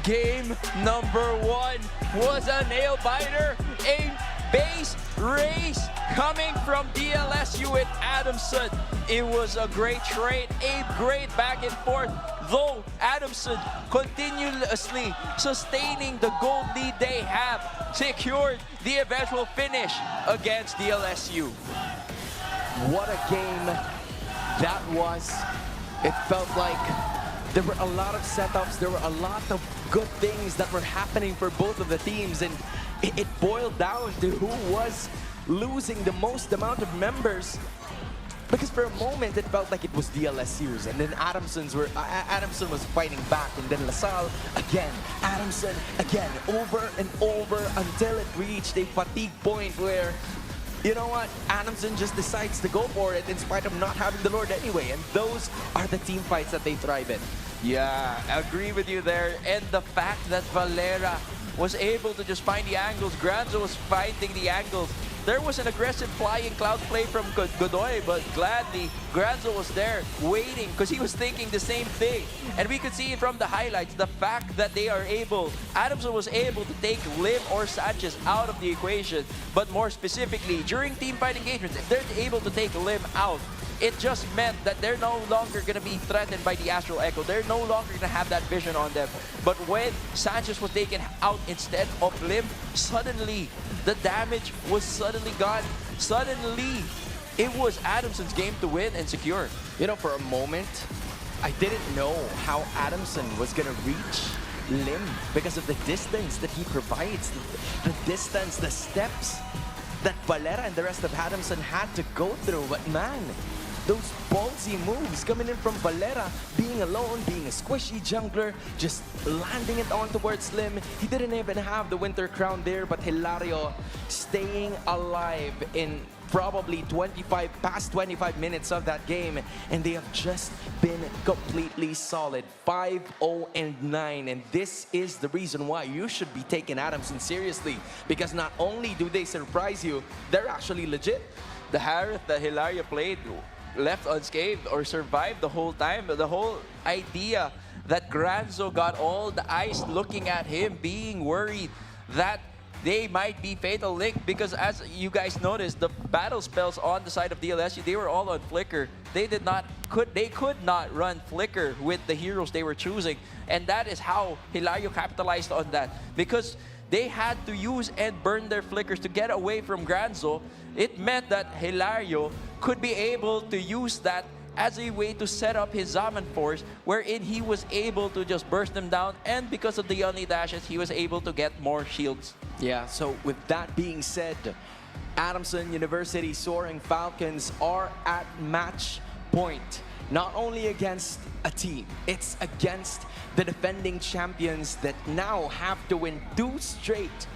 H: Game number 1 was a nail-biter, a base race coming from DLSU with Adamson. It was a great trade, a great back and forth, though Adamson continuously sustaining the gold lead they have, secured the eventual finish against DLSU.
G: What a game that was. It felt like there were a lot of setups, there were a lot of good things that were happening for both of the teams, and it boiled down to who was losing the most amount of members. Because for a moment it felt like it was DLSU's, and then Adamson was fighting back, and then LaSalle again, Adamson again, over and over until it reached a fatigue point where, you know what, Adamson just decides to go for it in spite of not having the Lord anyway, and those are the team fights that they thrive in.
H: Yeah, I agree with you there. And the fact that Valera was able to just find the angles, Granzo was finding the angles. There was an aggressive flying cloud play from Godoy, but gladly Granzo was there waiting because he was thinking the same thing. And we could see it from the highlights, the fact that they are able, Adamson was able to take Lim or Sanchez out of the equation, but more specifically, during team fight engagements, if they're able to take Lim out, it just meant that they're no longer going to be threatened by the Astral Echo. They're no longer going to have that vision on them. But when Sanchez was taken out instead of Lim, suddenly the damage was suddenly gone. Suddenly, it was Adamson's game to win and secure.
G: You know, for a moment, I didn't know how Adamson was going to reach Lim because of the distance that he provides, the distance, the steps that Valera and the rest of Adamson had to go through. But man, those ballsy moves coming in from Valera, being alone, being a squishy jungler, just landing it on towards Lim. He didn't even have the Winter Crown there, but Hilario staying alive in probably past 25 minutes of that game, and they have just been completely solid. 5-0-9, and this is the reason why you should be taking Adamson seriously, because not only do they surprise you, they're actually legit.
H: The Harith that Hilario played left unscathed or survived the whole time. The whole idea that Granzo got all the eyes looking at him, being worried that they might be fatal linked, because as you guys noticed, the battle spells on the side of DLSU, they were all on Flicker. They could not run Flicker with the heroes they were choosing, and that is how Hilario capitalized on that, because they had to use and burn their flickers to get away from Granzo. It meant that Hilario could be able to use that as a way to set up his Zaman force, wherein he was able to just burst them down, and because of the Yoni dashes, he was able to get more shields.
G: Yeah, so with that being said, Adamson University Soaring Falcons are at match point. Not only against a team, it's against the defending champions that now have to win 2 straight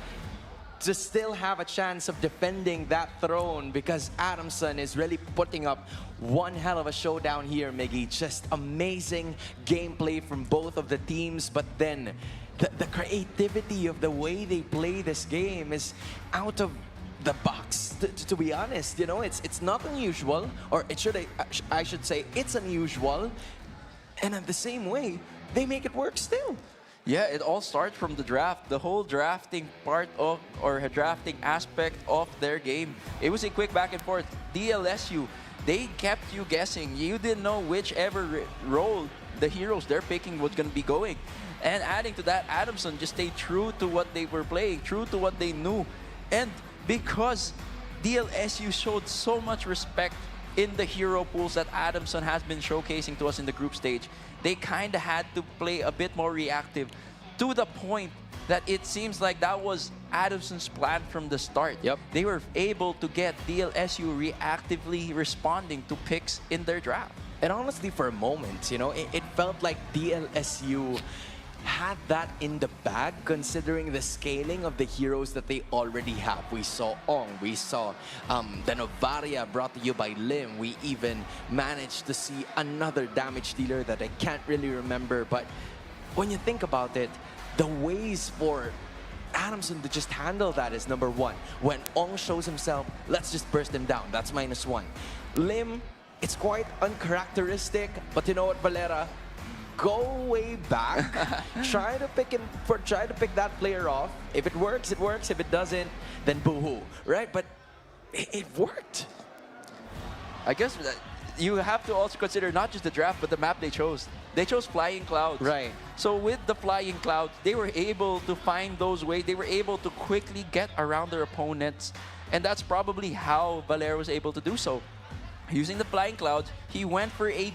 G: to still have a chance of defending that throne, because Adamson is really putting up one hell of a showdown here, Miggy. Just amazing gameplay from both of the teams, but then the creativity of the way they play this game is out of the box, to be honest. You know, it's not unusual, or I should say it's unusual, and in the same way, they make it work still.
H: Yeah, it all starts from the draft. The whole drafting part of, or drafting aspect of their game. It was a quick back and forth. DLSU, they kept you guessing. You didn't know whichever role the heroes they're picking was going to be going. And adding to that, Adamson just stayed true to what they were playing, true to what they knew. And because DLSU showed so much respect in the hero pools that Adamson has been showcasing to us in the group stage. They kind of had to play a bit more reactive, to the point that it seems like that was Adamson's plan from the start.
G: Yep.
H: They were able to get DLSU reactively responding to picks in their draft.
G: And honestly, for a moment, you know, it felt like DLSU had that in the bag, considering the scaling of the heroes that they already have. We saw Ong, we saw the Novaria brought to you by Lim. We even managed to see another damage dealer that I can't really remember. But when you think about it, the ways for Adamson to just handle that is number one. When Ong shows himself, let's just burst him down. That's -1. Lim, it's quite uncharacteristic, but you know what, Valera? Go way back. try to pick that player off. If it works, it works. If it doesn't, then boo-hoo, right? But it worked.
H: I guess that you have to also consider not just the draft, but the map they chose. They chose Flying Clouds.
G: Right.
H: So with the Flying Clouds, they were able to find those ways. They were able to quickly get around their opponents. And that's probably how Valera was able to do so. Using the Flying Clouds, he went for a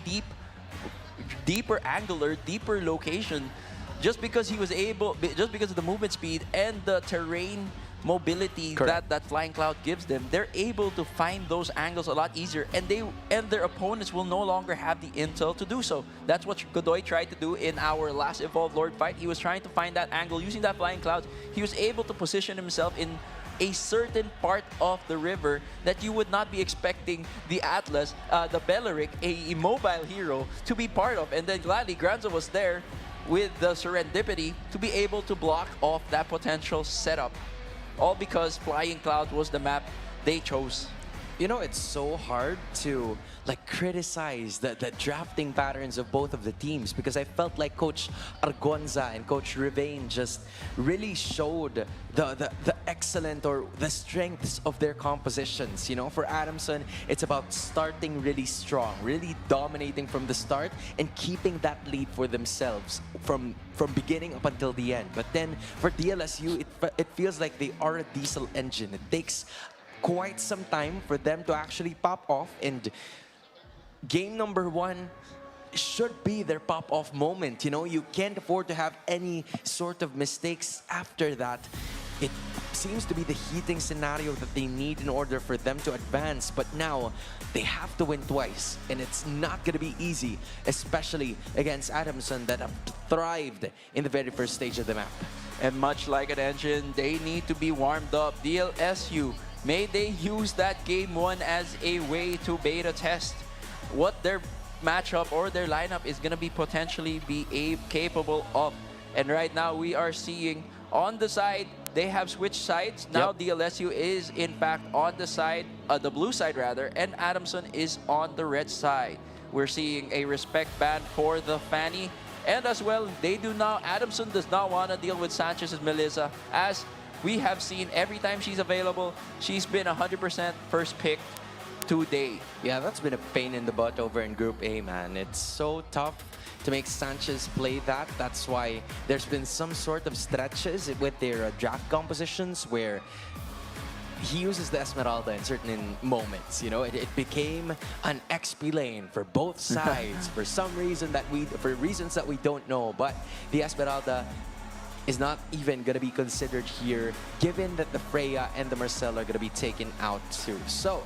H: deeper angular, deeper location, just because he was able, just because of the movement speed and the terrain mobility that Flying Cloud gives them. They're able to find those angles a lot easier, and their opponents will no longer have the intel to do so. That's what Godoy tried to do in our last Evolved Lord fight. He was trying to find that angle using that Flying Cloud. He was able to position himself in a certain part of the river that you would not be expecting the Atlas, the Belleric, a mobile hero, to be part of. And then gladly, Granzo was there with the Serendipity to be able to block off that potential setup. All because Flying Cloud was the map they chose.
G: You know, it's so hard to criticize the drafting patterns of both of the teams, because I felt like Coach Argonza and Coach Rivain just really showed the excellent or the strengths of their compositions. You know, for Adamson, it's about starting really strong, really dominating from the start and keeping that lead for themselves from beginning up until the end. But then for DLSU, it feels like they are a diesel engine. It takes quite some time for them to actually pop off, and game number 1 should be their pop-off moment. You know, you can't afford to have any sort of mistakes after that. It seems to be the heating scenario that they need in order for them to advance, but now they have to win twice, and it's not going to be easy, especially against Adamson that have thrived in the very first stage of the map.
H: And much like an engine, they need to be warmed up. DLSU, may they use that game 1 as a way to beta test what their matchup or their lineup is going to be potentially capable of. And right now we are seeing on the side, they have switched sides. Now DLSU is in fact on the side, the blue side rather, and Adamson is on the red side. We're seeing a respect ban for the Fanny. And as well, Adamson does not want to deal with Sanchez's Melissa, as we have seen every time she's available, she's been 100% first pick today.
G: Yeah, that's been a pain in the butt over in Group A, man. It's so tough to make Sanchez play that. That's why there's been some sort of stretches with their draft compositions where he uses the Esmeralda in certain moments. You know, it became an XP lane for both sides for reasons that we don't know. But the Esmeralda is not even going to be considered here, given that the Freya and the Marcel are going to be taken out too. So,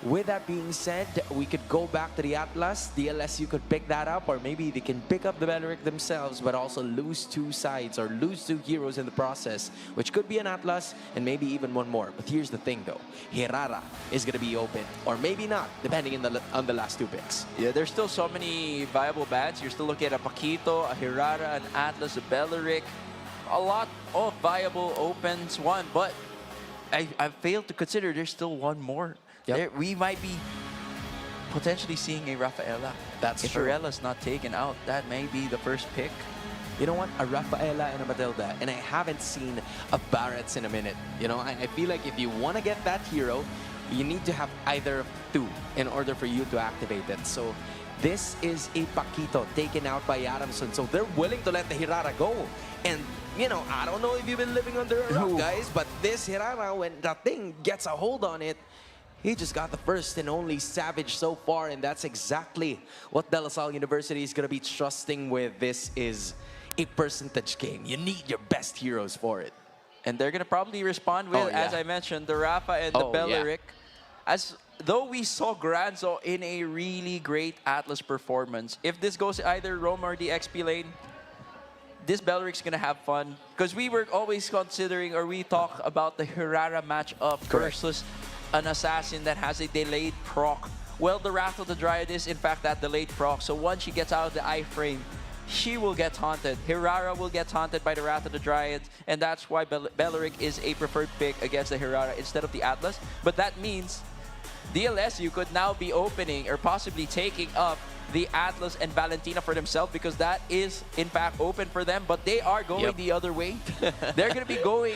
G: with that being said, we could go back to the Atlas. DLSU could pick that up, or maybe they can pick up the Belleric themselves, but also lose 2 sides or lose 2 heroes in the process, which could be an Atlas and maybe even one more. But here's the thing though, Hirara is going to be open, or maybe not, depending on the last 2 picks.
H: Yeah, there's still so many viable bats. You're still looking at a Paquito, a Hirara, an Atlas, a Belleric. A lot of viable opens, but I failed to consider there's still one more.
G: Yep.
H: We might be potentially seeing a Rafaela.
G: That's
H: if
G: true.
H: Rafaela's not taken out, that may be the first pick.
G: You know what? A Rafaela and a Matilda, and I haven't seen a Barrett's in a minute. You know, I feel like if you want to get that hero, you need to have either of 2 in order for you to activate it. So this is a Paquito taken out by Adamson. So they're willing to let the Hirara go. And you know, I don't know if you've been living under a rock, guys, but this Hirara, when that thing gets a hold on it, he just got the first and only Savage so far, and that's exactly what De La Salle University is going to be trusting with. This is a percentage game. You need your best heroes for it.
H: And they're going to probably respond with, as I mentioned, the Rafa and the Belleric. As though we saw Granzo in a really great Atlas performance. If this goes either Rome or the XP lane, this Belleric's going to have fun. Because we were always considering, or we talk about the Hirara matchup versus an assassin that has a delayed proc. Well, the Wrath of the Dryad is, in fact, that delayed proc. So once she gets out of the iframe, she will get taunted. Hirara will get taunted by the Wrath of the Dryad, and that's why Belleric is a preferred pick against the Hirara instead of the Atlas. But that means DLSU could now be opening or possibly taking up the Atlas and Valentina for themselves, because that is, in fact, open for them. But they are going the other way. They're going to be going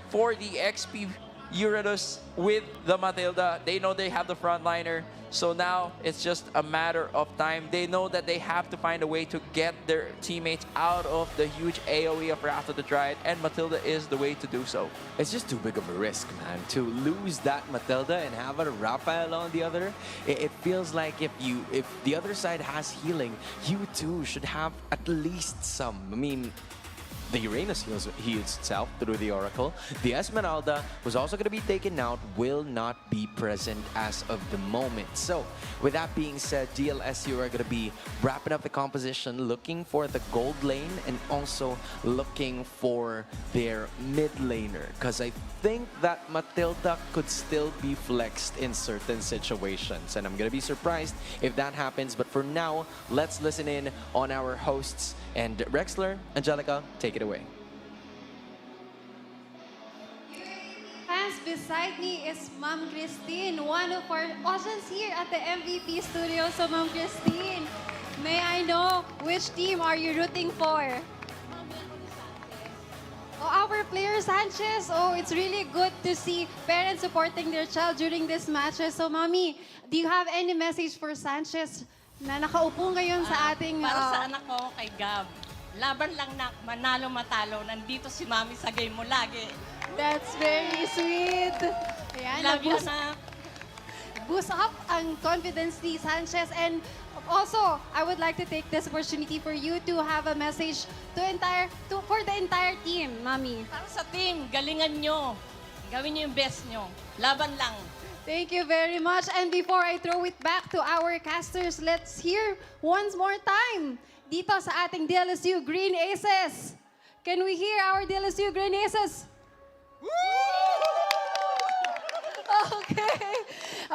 H: for the XP Uranus with the Matilda. They know they have the frontliner. So now it's just a matter of time. They know that they have to find a way to get their teammates out of the huge AoE of Wrath of the Dryad, and Matilda is the way to do so.
G: It's just too big of a risk, man, to lose that Matilda and have a Raphael on the other. It feels like if the other side has healing, you too should have at least some. I mean, the Uranus heals itself through the Oracle. The Esmeralda was also going to be taken out, will not be present as of the moment. So, with that being said, DLSU are going to be wrapping up the composition, looking for the gold lane, and also looking for their mid laner. Because I think that Matilda could still be flexed in certain situations. And I'm going to be surprised if that happens. But for now, let's listen in on our hosts. And Rexler, Angelica, take it away.
L: Hands beside me is Ma'am Christine, one of our audience here at the MVP studio. So, Ma'am Christine, may I know which team are you rooting for? Oh, our player Sanchez. Oh, it's really good to see parents supporting their child during these matches. So, Mommy, do you have any message for Sanchez na nakaupo ngayon sa ating...
M: Para sa anak ko, kay Gab. Laban lang na manalo matalo. Nandito si Mami sa game mo lagi.
L: That's very sweet. Ayan,
M: Love you, anak.
L: Boost up ang confidence ni Sanchez. And also, I would like to take this opportunity for you to have a message for the entire team, Mami.
M: Para sa team, galingan nyo. Gawin nyo yung best nyo. Laban lang.
L: Thank you very much. And before I throw it back to our casters, let's hear once more time dito sa ating DLSU Green Aces. Can we hear our DLSU Green Aces? Okay.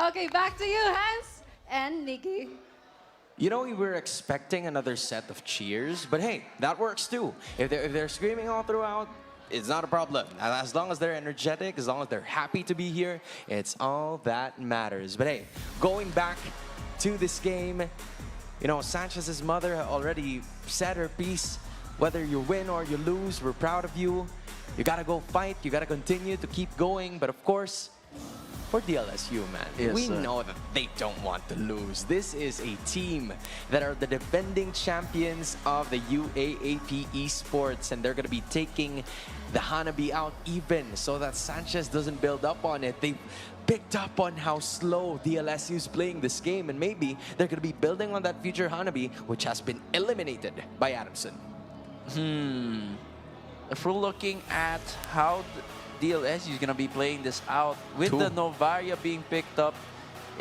L: Okay, back to you, Hans and Nikki.
G: You know, we were expecting another set of cheers, but hey, that works too. If they're screaming all throughout, it's not a problem. As long as they're energetic, as long as they're happy to be here, it's all that matters. But hey, going back to this game, you know, Sanchez's mother already said her piece. Whether you win or you lose, we're proud of you. You gotta go fight, you gotta continue to keep going. But of course, for DLSU, man, we know that they don't want to lose. This is a team that are the defending champions of the UAAP Esports, and they're going to be taking the Hanabi out even so that Sanchez doesn't build up on it. They picked up on how slow DLSU is playing this game, and maybe they're going to be building on that future Hanabi, which has been eliminated by Adamson.
H: If we're looking at how DLSU is going to be playing this out with the Novaria being picked up,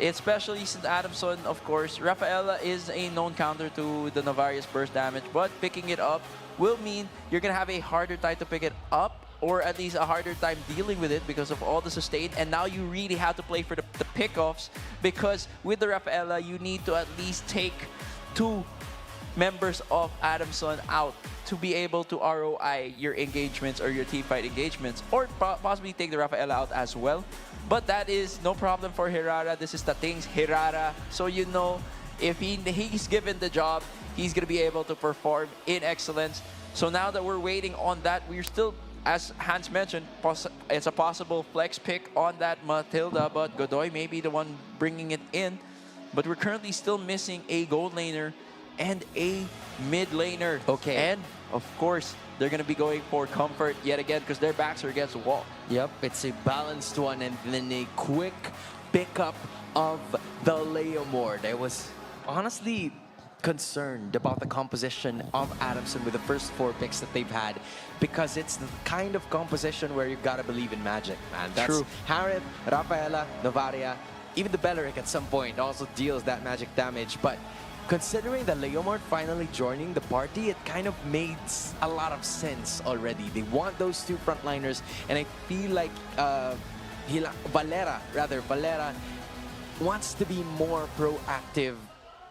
H: especially since Adamson, of course, Rafaela is a known counter to the Novaria's burst damage, but picking it up will mean you're going to have a harder time to pick it up, or at least a harder time dealing with it because of all the sustain. And now you really have to play for the pickoffs, because with the Rafaela, you need to at least take 2 members of Adamson out to be able to ROI your engagements or your team fight engagements, or possibly take the Rafaela out as well. But that is no problem for Hirara. This is Tating's Hirara. So you know, if he's given the job, he's going to be able to perform in excellence. So now that we're waiting on that, we're still, as Hans mentioned, it's a possible flex pick on that Matilda, but Godoy may be the one bringing it in. But we're currently still missing a gold laner and a mid laner.
G: Okay.
H: And of course, they're going to be going for comfort yet again because their backs are against the wall.
G: Yep, it's a balanced one, and then a quick pickup of the Leomord. I was honestly concerned about the composition of Adamson with the first 4 picks that they've had, because it's the kind of composition where you've got to believe in magic, man. That's
H: True.
G: Harith, Rafaela, Novaria, even the Belleric at some point also deals that magic damage, but considering that Leomord finally joining the party, it kind of makes a lot of sense already. They want those 2 frontliners, and I feel like Valera wants to be more proactive,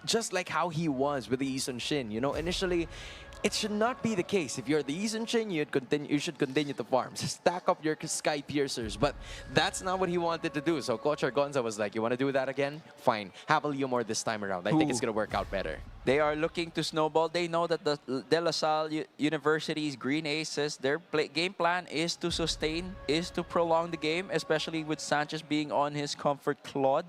G: just like how he was with the Eason Shin. You know, initially, it should not be the case. If you're the Eason Shin, you should continue to farm. Stack up your Sky Piercers, but that's not what he wanted to do. So Coach Argonza was like, you want to do that again? Fine. Have a Leomord this time around. I think it's going to work out better.
H: They are looking to snowball. They know that the De La Salle University's Green Aces, their game plan is to sustain, is to prolong the game, especially with Sanchez being on his comfort Claude.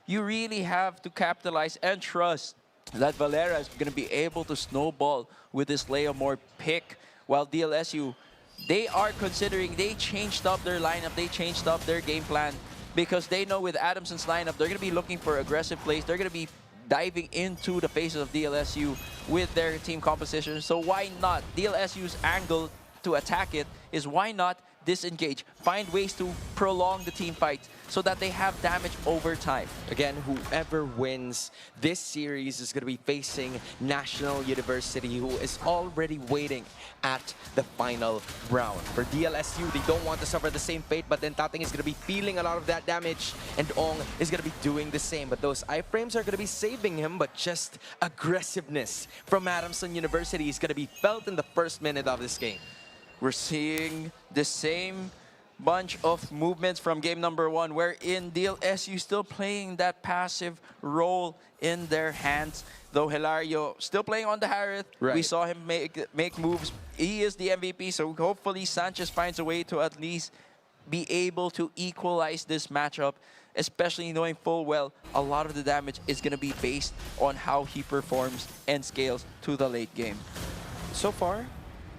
H: You really have to capitalize and trust that Valera is going to be able to snowball with this Leomord pick, while DLSU, they are considering, they changed up their lineup, they changed up their game plan, because they know with Adamson's lineup, they're going to be looking for aggressive plays. They're going to be diving into the faces of DLSU with their team composition. So why not? DLSU's angle to attack it is why not disengage, find ways to prolong the team fight so that they have damage over time.
G: Again, whoever wins this series is going to be facing National University, who is already waiting at the final round. For DLSU, they don't want to suffer the same fate, but then Tating is going to be feeling a lot of that damage, and Ong is going to be doing the same. But those iframes are going to be saving him, but just aggressiveness from Adamson University is going to be felt in the first minute of this game.
H: We're seeing the same bunch of movements from game number 1, wherein DLSU still playing that passive role in their hands. Though Hilario still playing on the Harith,
G: right.
H: We saw him make moves. He is the MVP, so hopefully Sanchez finds a way to at least be able to equalize this matchup, especially knowing full well a lot of the damage is going to be based on how he performs and scales to the late game.
G: So far,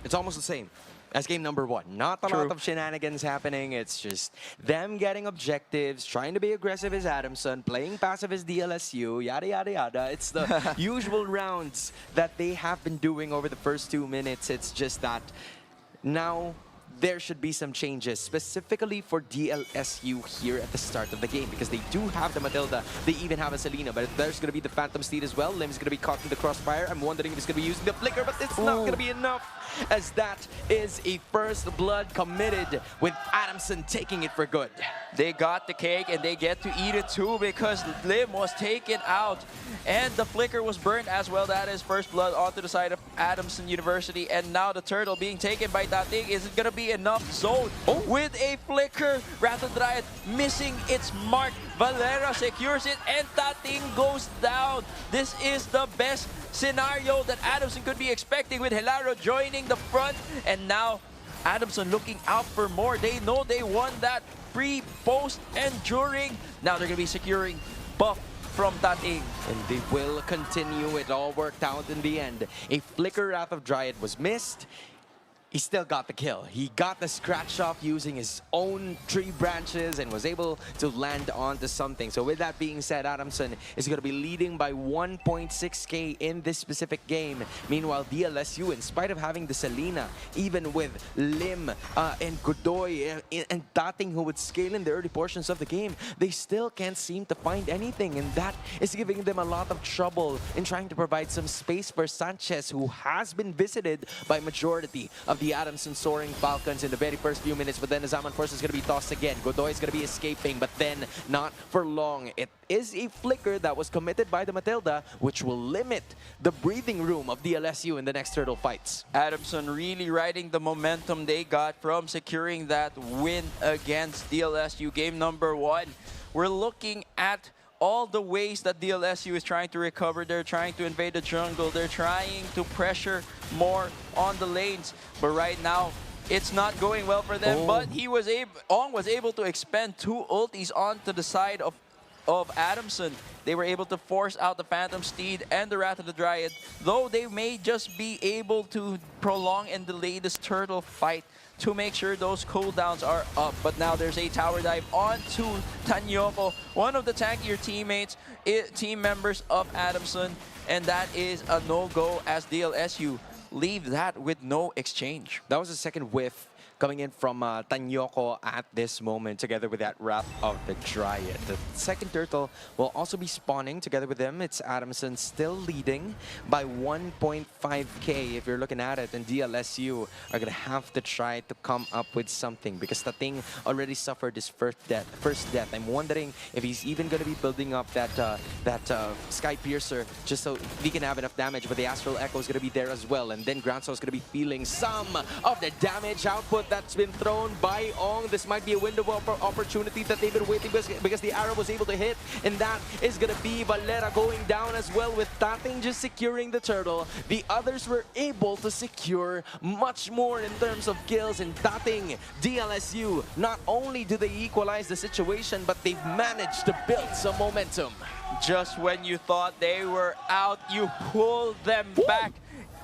G: it's almost the same as game number 1. Not a
H: True.
G: lot of shenanigans happening. It's just them getting objectives, trying to be aggressive as Adamson, playing passive as DLSU, yada, yada, yada. It's the usual rounds that they have been doing over the first 2 minutes. It's just that now there should be some changes, specifically for DLSU here at the start of the game, because they do have the Matilda, they even have a Selena, but there's going to be the Phantom Steed as well. Lim's going to be caught in the crossfire. I'm wondering if he's going to be using the flicker, but it's not going to be enough, as that is a first blood committed, with Adamson taking it for good.
H: They got the cake and they get to eat it too, because Lim was taken out and the flicker was burned as well. That is first blood onto the side of Adamson University, and now the turtle being taken by Tating. Is it going to be enough? Zone with a flicker. Rattle Dryad missing its mark. Valera secures it and Tating goes down. This is the best scenario that Adamson could be expecting, with Hilario joining the front, and now Adamson looking out for more. They know they won that pre, post, and during. Now they're going to be securing buff from Tating.
G: And they will continue. It all worked out in the end. A flicker Wrath of Dryad was missed. He still got the kill. He got the scratch off using his own tree branches and was able to land onto something. So with that being said, Adamson is going to be leading by 1.6k in this specific game. Meanwhile, DLSU, in spite of having the Selena, even with Lim and Godoy and Tating, who would scale in the early portions of the game, they still can't seem to find anything. And that is giving them a lot of trouble in trying to provide some space for Sanchez, who has been visited by majority of the Adamson Soaring Falcons in the very first few minutes, but then the Zaman Force is going to be tossed again. Godoy is going to be escaping, but then not for long. It is a flicker that was committed by the Matilda, which will limit the breathing room of DLSU in the next turtle fights.
H: Adamson really riding the momentum they got from securing that win against DLSU game number 1. We're looking at all the ways that DLSU is trying to recover. They're trying to invade the jungle. They're trying to pressure more on the lanes. But right now, it's not going well for them. But Ong was able to expend 2 ultis onto the side of of Adamson. They were able to force out the Phantom Steed and the Wrath of the Dryad, though they may just be able to prolong and delay this turtle fight to make sure those cooldowns are up. But now there's a tower dive onto Tanyoko, one of the tankier team members of Adamson, and that is a no-go as DLSU leave that with no exchange.
G: That was the second whiff coming in from Tanyoko at this moment, together with that Wrath of the Dryad. The second turtle will also be spawning together with them. It's Adamson still leading by 1.5k if you're looking at it, and DLSU are going to have to try to come up with something because Tating already suffered his first death. I'm wondering if he's even going to be building up that Sky Piercer just so he can have enough damage, but the Astral Echo is going to be there as well, and then Groundswell is going to be feeling some of the damage output that's been thrown by Ong. This might be a window of opportunity that they've been waiting because the arrow was able to hit, and that is going to be Valera going down as well, with Tating just securing the turtle. The others were able to secure much more in terms of kills, and Tating, DLSU, not only do they equalize the situation, but they've managed to build some momentum.
H: Just when you thought they were out, you pulled them back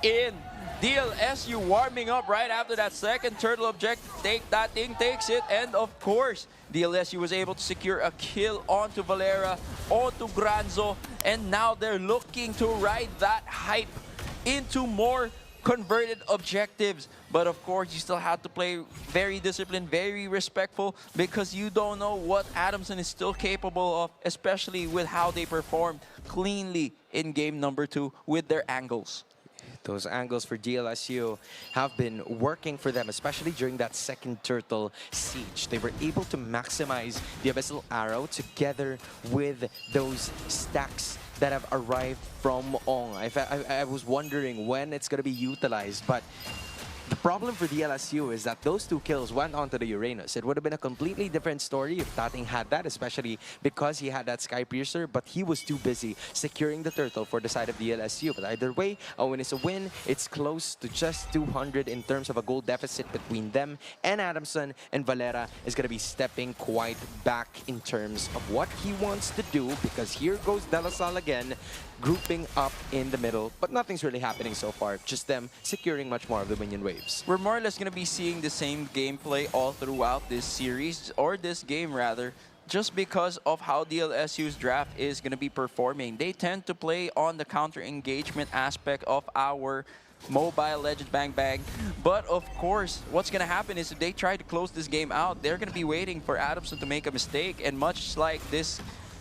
H: in. DLSU warming up right after that second turtle objective. That thing takes it, and of course, DLSU was able to secure a kill onto Valera, onto Granzo, and now they're looking to ride that hype into more converted objectives. But of course, you still have to play very disciplined, very respectful, because you don't know what Adamson is still capable of, especially with how they performed cleanly in game number 2 with their angles.
G: Those angles for DLSU have been working for them, especially during that second turtle siege. They were able to maximize the Abyssal Arrow together with those stacks that have arrived from Ong. I was wondering when it's going to be utilized, but the problem for DLSU is that those 2 kills went onto the Uranus. It would have been a completely different story if Tating had that, especially because he had that Sky Piercer, but he was too busy securing the turtle for the side of DLSU. But either way, a win is a win. It's close to just 200 in terms of a goal deficit between them and Adamson, and Valera is going to be stepping quite back in terms of what he wants to do, because here goes De La Salle again, grouping up in the middle, but nothing's really happening so far, just them securing much more of the minion waves.
H: We're more or less going to be seeing the same gameplay all throughout this series, or this game rather, just because of how DLSU's draft is going to be performing. They tend to play on the counter engagement aspect of our Mobile Legends Bang Bang, but of course what's going to happen is if they try to close this game out, they're going to be waiting for Adamson to make a mistake, and much like this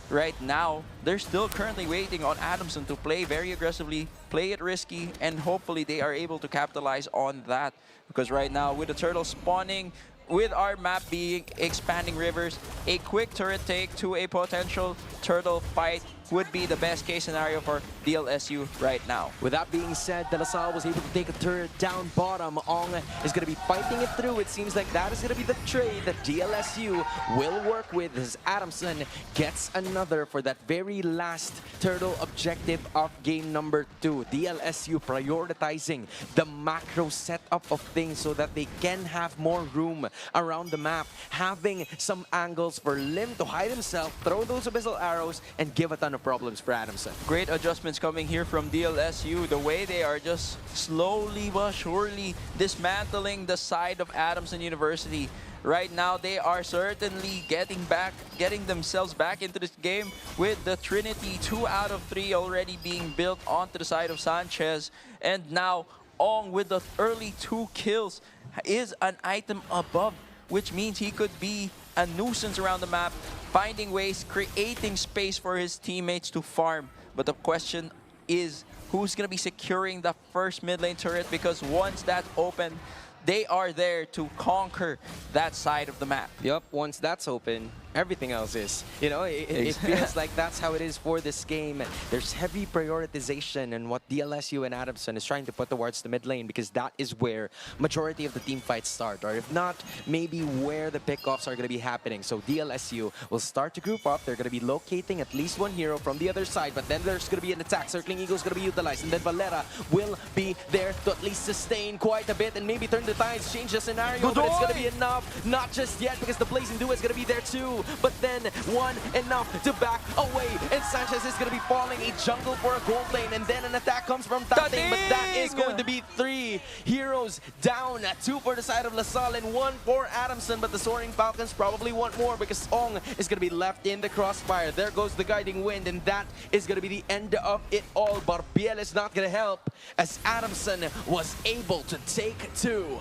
H: right now, they're still currently waiting on Adamson to play very aggressively, play it risky, and hopefully they are able to capitalize on that. Because right now, with the turtle spawning, with our map being expanding rivers, a quick turret take to a potential turtle fight would be the best case scenario for DLSU right now.
G: With that being said, De La Salle was able to take a turret down bottom. Ong is going to be fighting it through. It seems like that is going to be the trade that DLSU will work with as Adamson gets another for that very last turtle objective of game number 2. DLSU prioritizing the macro setup of things so that they can have more room around the map, having some angles for Lim to hide himself, throw those abyssal arrows, and give a ton of problems for Adamson.
H: Great adjustments coming here from DLSU. The way they are just slowly but surely dismantling the side of Adamson University. Right now, they are certainly getting themselves back into this game with the Trinity 2 out of 3 already being built onto the side of Sanchez. And now, Ong with the early 2 kills is an item above, which means he could be a nuisance around the map, finding ways, creating space for his teammates to farm. But the question is, who's going to be securing the first mid lane turret? Because once that's open, they are there to conquer that side of the map.
G: Yep, once that's open, everything else is. You know, it feels like that's how it is for this game. There's heavy prioritization in what DLSU and Adamson is trying to put towards the mid lane, because that is where majority of the team fights start, or if not, maybe where the pickoffs are going to be happening. So DLSU will start to group up. They're going to be locating at least one hero from the other side, but then there's going to be an attack. Circling Eagle is going to be utilized, and then Valera will be there to at least sustain quite a bit and maybe turn the tides, change the scenario, but it's going to be enough. Not just yet, because the Blazing Duo is going to be there too. two, but then one enough to back away, and Sanchez is going to be falling a jungle for a gold lane, and then an attack comes from Tating, but that is going to be 3 heroes down, 2 for the side of LaSalle and 1 for Adamson, but the Soaring Falcons probably want more because Ong is going to be left in the crossfire. There goes the guiding wind, and that is going to be the end of it all. Barbiel is not going to help as Adamson was able to take 2.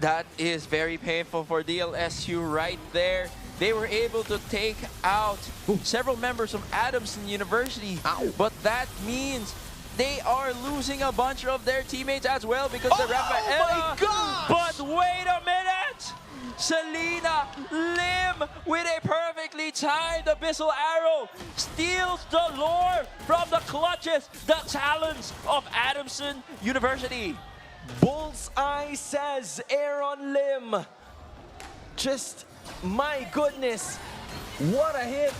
H: That is very painful for DLSU right there. They were able to take out several members of Adamson University, but that means they are losing a bunch of their teammates as well because the Rafaela.
G: Oh my gosh!
H: But wait a minute! Selena Lim with a perfectly timed abyssal arrow steals the lore from the clutches, the talons of Adamson University.
G: Bullseye says Aaron Lim. Just, my goodness, what a hit.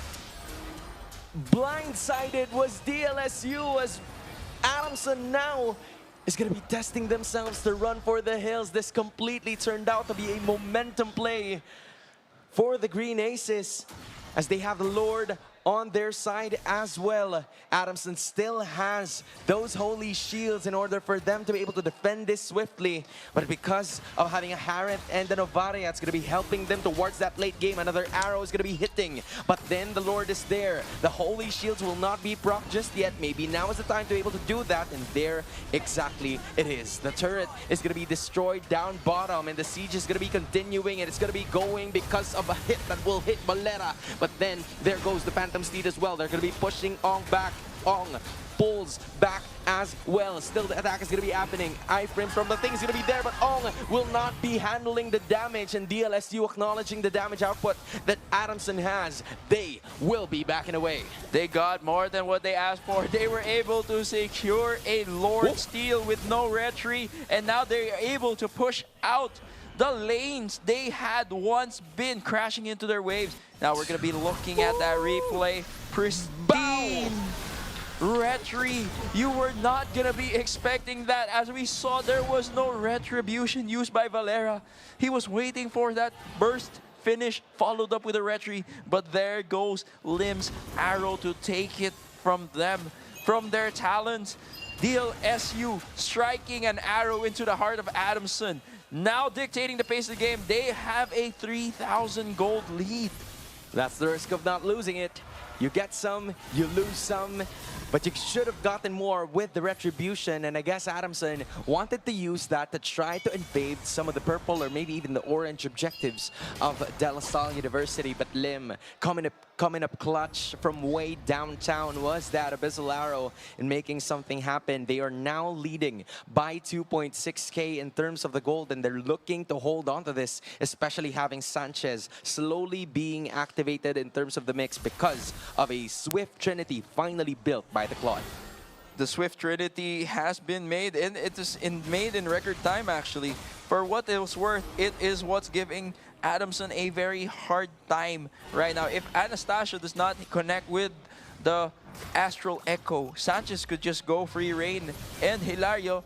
G: Blindsided was DLSU as Adamson now is going to be testing themselves to run for the hills. This completely turned out to be a momentum play for the Green Aces as they have the Lord on their side as well. Adamson still has those holy shields in order for them to be able to defend this swiftly, but because of having a Harith and a Novaria, it's going to be helping them towards that late game. Another arrow is going to be hitting, but then the Lord is there. The holy shields will not be proc just yet. Maybe now is the time to be able to do that, and there exactly it is. The turret is going to be destroyed down bottom, and the siege is going to be continuing, and it's going to be going because of a hit that will hit Valera, but then there goes the Phantom Steed as well. They're going to be pushing Ong back. Ong pulls back as well. Still, the attack is going to be happening. Iframes from the thing is going to be there, but Ong will not be handling the damage, and DLSU acknowledging the damage output that Adamson has. They will be backing away.
H: They got more than what they asked for. They were able to secure a Lord Steal with no retry, and now they're able to push out the lanes they had once been crashing into their waves. Now we're going to be looking at that replay. Pristine retry. You were not going to be expecting that, as we saw there was no retribution used by Valera. He was waiting for that burst finish followed up with a retry, but there goes Lim's arrow to take it from them, from their talons. DLSU striking an arrow into the heart of Adamson. Now dictating the pace of the game. They have a 3,000 gold lead.
G: That's the risk of not losing it. You get some, you lose some, but you should have gotten more with the retribution, and I guess Adamson wanted to use that to try to invade some of the purple or maybe even the orange objectives of De La Salle University, but Lim coming up clutch from way downtown was that abyssal arrow and making something happen. They are now leading by 2.6k in terms of the gold, and they're looking to hold on to this, especially having Sanchez slowly being activated in terms of the mix because of a Swift Trinity finally built by the Claude.
H: The Swift Trinity has been made, and it is made in record time actually. For what it was worth, it is what's giving Adamson a very hard time right now. If Anastasia does not connect with the Astral Echo, Sanchez could just go free reign, and Hilario,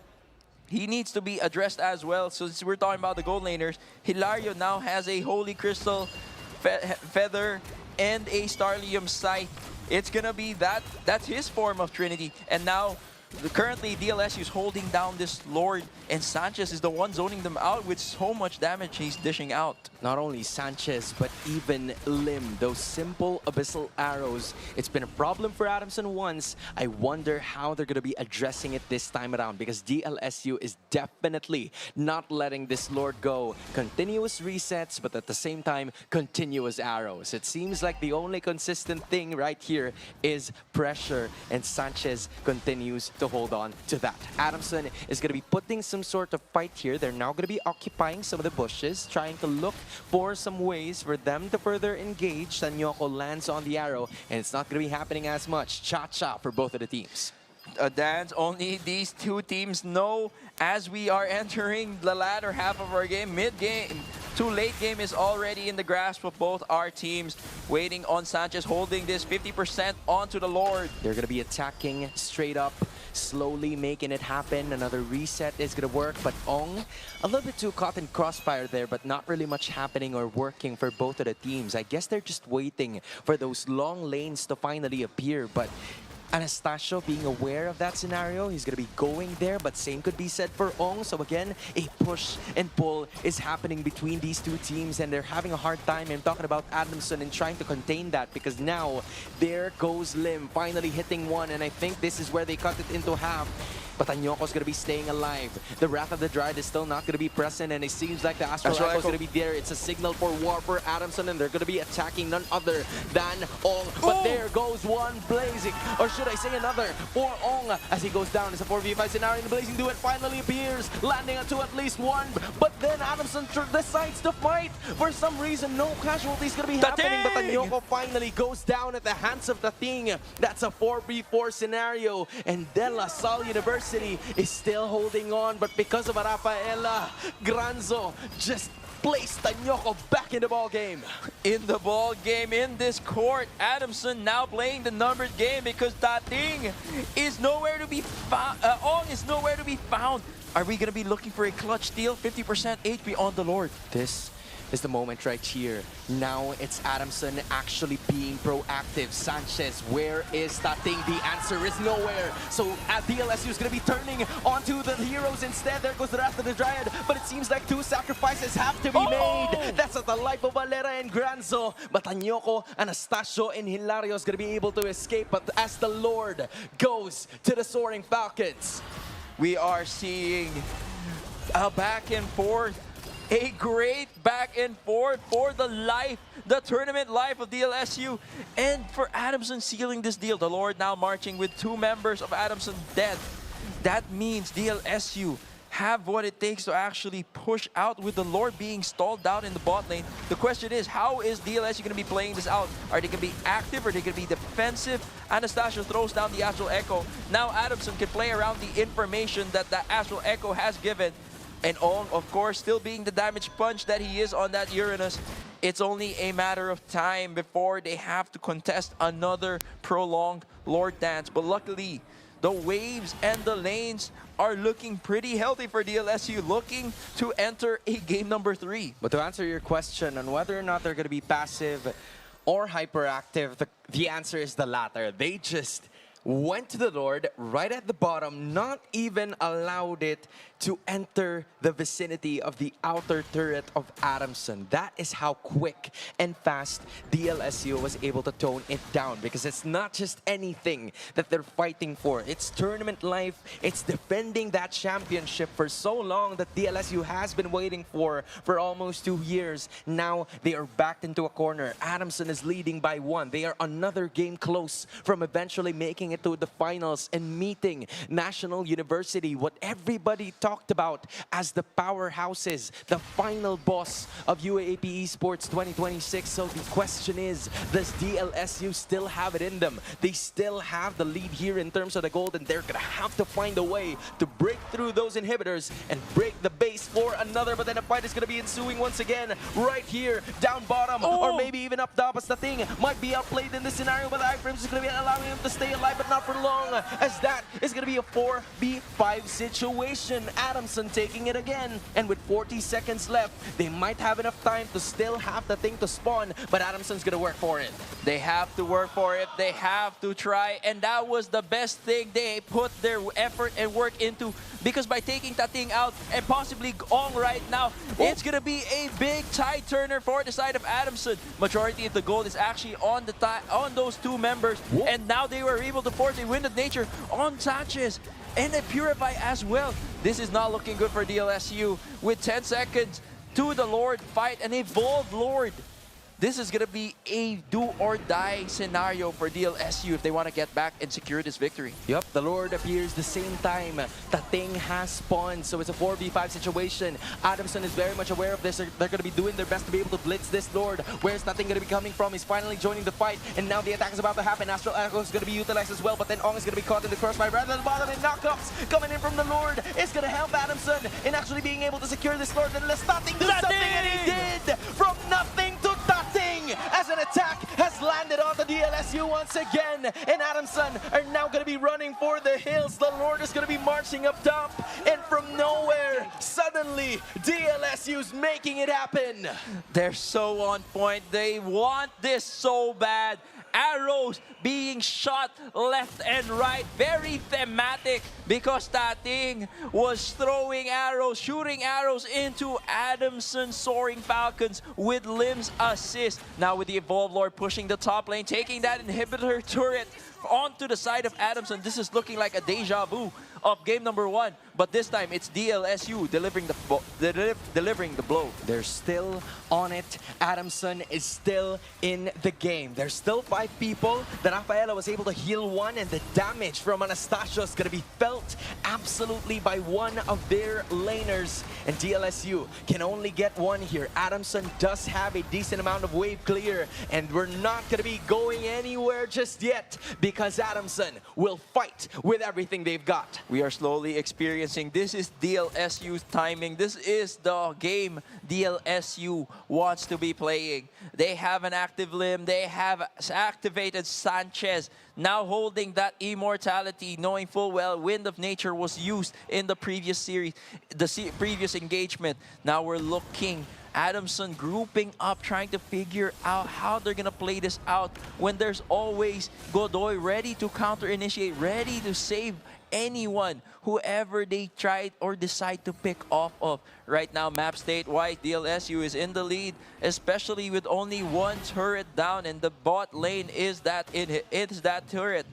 H: he needs to be addressed as well. So since we're talking about the gold laners, Hilario now has a Holy Crystal Feather and a Starlium Sight. It's gonna be that's his form of Trinity, and now currently DLSU is holding down this Lord, and Sanchez is the one zoning them out with so much damage he's dishing out.
G: Not only Sanchez, but even Lim, those simple abyssal arrows. It's been a problem for Adamson once. I wonder how they're going to be addressing it this time around, because DLSU is definitely not letting this Lord go. Continuous resets, but at the same time, continuous arrows. It seems like the only consistent thing right here is pressure, and Sanchez continues to hold on to that. Adamson is going to be putting some sort of fight here. They're now going to be occupying some of the bushes, trying to look for some ways for them to further engage. Sanyoko lands on the arrow, and it's not going to be happening as much. Cha-cha for both of the teams.
H: A dance only these two teams know as we are entering the latter half of our game. Mid-game to late game is already in the grasp of both our teams, waiting on Sanchez holding this 50% onto the Lord.
G: They're going to be attacking straight up. slowly making it happen. Another reset is gonna work, but Ong, a little bit too caught in crossfire there, but not really much happening or working for both of the teams. I guess they're just waiting for those long lanes to finally appear, but Anastasio being aware of that scenario, he's gonna be going there, but same could be said for Ong. So again, a push and pull is happening between these two teams, and they're having a hard time. I'm talking about Adamson and trying to contain that, because now there goes Lim finally hitting one, and I think this is where they cut it into half. But Tanyoko's gonna be staying alive. The Wrath of the Dryad is still not gonna be present, and it seems like the Astral Echo's gonna be there. It's a signal for war for Adamson, and they're gonna be attacking none other than Ong. But there goes one blazing, or should I say another, for Ong as he goes down. It's a 4v5 scenario, and the Blazing Duet finally appears, landing onto at least one. But then Adamson decides to fight. For some reason, no casualties gonna be happening, but Tanyoko finally goes down at the hands of Tating. That's a 4v4 scenario, and De La Salle University is still holding on, but because of Rafaela, Granzo just placed Tanyoko back in the ball game.
H: In the ball game, in this court, Adamson now playing the numbered game because Tating is nowhere to be found. Ong is nowhere to be found. Are we gonna be looking for a clutch steal? 50% HP on the Lord.
G: This is the moment right here. Now it's Adamson actually being proactive. Sanchez, where is Tating? The answer is nowhere. So DLSU is going to be turning onto the heroes instead. There goes the Wrath of the Dryad, but it seems like two sacrifices have to be made. That's at the life of Valera and Granzo. But Tanyoko, Anastasio, and Hilario is going to be able to escape. But as the Lord goes to the Soaring Falcons,
H: we are seeing a back and forth. A great back and forth for the tournament life of DLSU, and for Adamson sealing this deal. The Lord now marching with two members of Adamson dead. That means DLSU have what it takes to actually push out with the Lord being stalled out in the bot lane. The question is, how is DLSU going to be playing this out? Are they going to be active? Or are they going to be defensive? Anastasio throws down the Astral Echo. Now Adamson can play around the information that the Astral Echo has given. And Ong, of course, still being the damage punch that he is on that Uranus. It's only a matter of time before they have to contest another prolonged Lord Dance. But luckily, the waves and the lanes are looking pretty healthy for DLSU, looking to enter a game number 3.
G: But to answer your question on whether or not they're going to be passive or hyperactive, the answer is the latter. They just went to the Lord right at the bottom, not even allowed it to enter the vicinity of the outer turret of Adamson. That is how quick and fast DLSU was able to tone it down, because it's not just anything that they're fighting for. It's tournament life. It's defending that championship for so long that DLSU has been waiting for almost 2 years. Now they are backed into a corner. Adamson is leading by 1. They are another game close from eventually making it to the finals and meeting National University, what everybody talked about as the powerhouses, the final boss of UAAP Esports 2026. So the question is, does DLSU still have it in them? They still have the lead here in terms of the gold, and they're gonna have to find a way to break through those inhibitors and break the base for another. But then a fight is gonna be ensuing once again right here down bottom, or maybe even up top, as the thing might be outplayed in this scenario, but the iframes is gonna be allowing him to stay alive, but not for long, as that is gonna be a 4v5 situation. Adamson taking it again, and with 40 seconds left, they might have enough time to still have the thing to spawn, but Adamson's gonna work for it.
H: They have to work for it. They have to try, and that was the best thing they put their effort and work into, because by taking Tating out and possibly Ong right now, it's gonna be a big tide turner for the side of Adamson. Majority of the gold is actually on those two members, and now they were able to force a Wind of Nature on Sanchez and a Purify as well. This is not looking good for DLSU. With 10 seconds to the Lord fight, an evolved Lord. This is going to be a do-or-die scenario for DLSU if they want to get back and secure this victory.
G: Yep, the Lord appears the same time Tating has spawned, so it's a 4v5 situation. Adamson is very much aware of this. They're going to be doing their best to be able to blitz this Lord. Where's Tating going to be coming from? He's finally joining the fight, and now the attack is about to happen. Astral Echo is going to be utilized as well, but then Ong is going to be caught in the crossfire right at the bottom, and knockups coming in from the Lord is going to help Adamson in actually being able to secure this Lord. And let's Tating do something, and he did! From nothing to Tating, as an attack has landed on the DLSU once again and Adamson are now going to be running for the hills. The Lord is going to be marching up top, and from nowhere, suddenly, DLSU's making it happen.
H: They're so on point. They want this so bad. Arrows being shot left and right. Very thematic because Tating was throwing arrows, shooting arrows into Adamson Soaring Falcons with Lim's assist. Now with the Evolve Lord pushing the top lane, taking that inhibitor turret onto the side of Adamson. This is looking like a deja vu of game number 1, but this time it's DLSU delivering the blow.
G: They're still on it. Adamson is still in the game. There's still 5 people. The Rafaela was able to heal 1, and the damage from Anastasio is going to be felt absolutely by one of their laners. And DLSU can only get 1 here. Adamson does have a decent amount of wave clear, and we're not going to be going anywhere just yet because Adamson will fight with everything they've got.
H: We are slowly experiencing, this is DLSU's timing. This is the game DLSU wants to be playing. They have an active Lim. They have activated Sanchez, now holding that immortality, knowing full well Wind of Nature was used in the previous series, the previous engagement. Now we're looking Adamson grouping up, trying to figure out how they're gonna play this out when there's always Godoy ready to counter-initiate, ready to save anyone, whoever they try or decide to pick off of. Right now, map state-wise, DLSU is in the lead, especially with only 1 turret down, and the bot lane is that turret.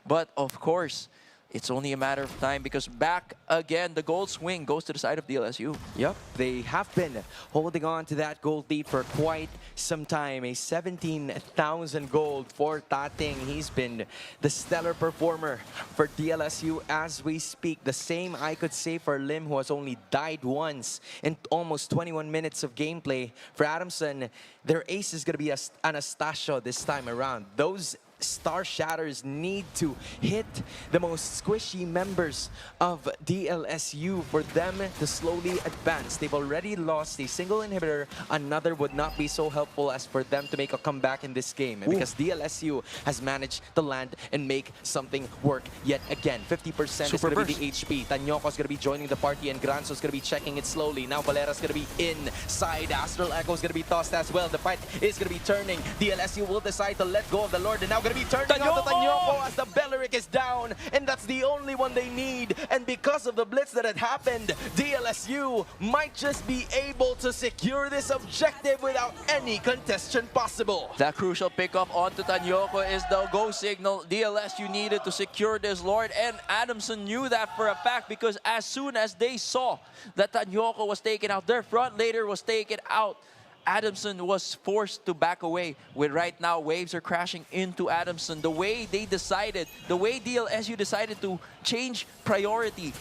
H: But of course, it's only a matter of time because back again, the gold swing goes to the side of DLSU.
G: Yep, they have been holding on to that gold lead for quite some time. A 17,000 gold for Tating. He's been the stellar performer for DLSU as we speak. The same I could say for Lim, who has only died once in almost 21 minutes of gameplay. For Adamson, their ace is going to be Anastasio this time around. Those Star Shatters need to hit the most squishy members of DLSU for them to slowly advance. They've already lost a single inhibitor. Another would not be so helpful as for them to make a comeback in this game. Because DLSU has managed to land and make something work yet again. 50% is going to be the HP. Tanyoko's going to be joining the party, and Granzo's going to be checking it slowly. Now Valera's going to be inside. Astral Echo's going to be tossed as well. The fight is going to be turning. DLSU will decide to let go of the Lord, and now going to be turning on to Tanyoko as the Belleric is down, and that's the only one they need. And because of the blitz that had happened, DLSU might just be able to secure this objective without any contestation possible.
H: That crucial pickup onto Tanyoko is the go signal DLSU needed to secure this Lord, and Adamson knew that for a fact because as soon as they saw that Tanyoko was taken out, their front laner was taken out, Adamson was forced to back away. With right now, waves are crashing into Adamson. The way they decided, the way DLSU decided to change priority,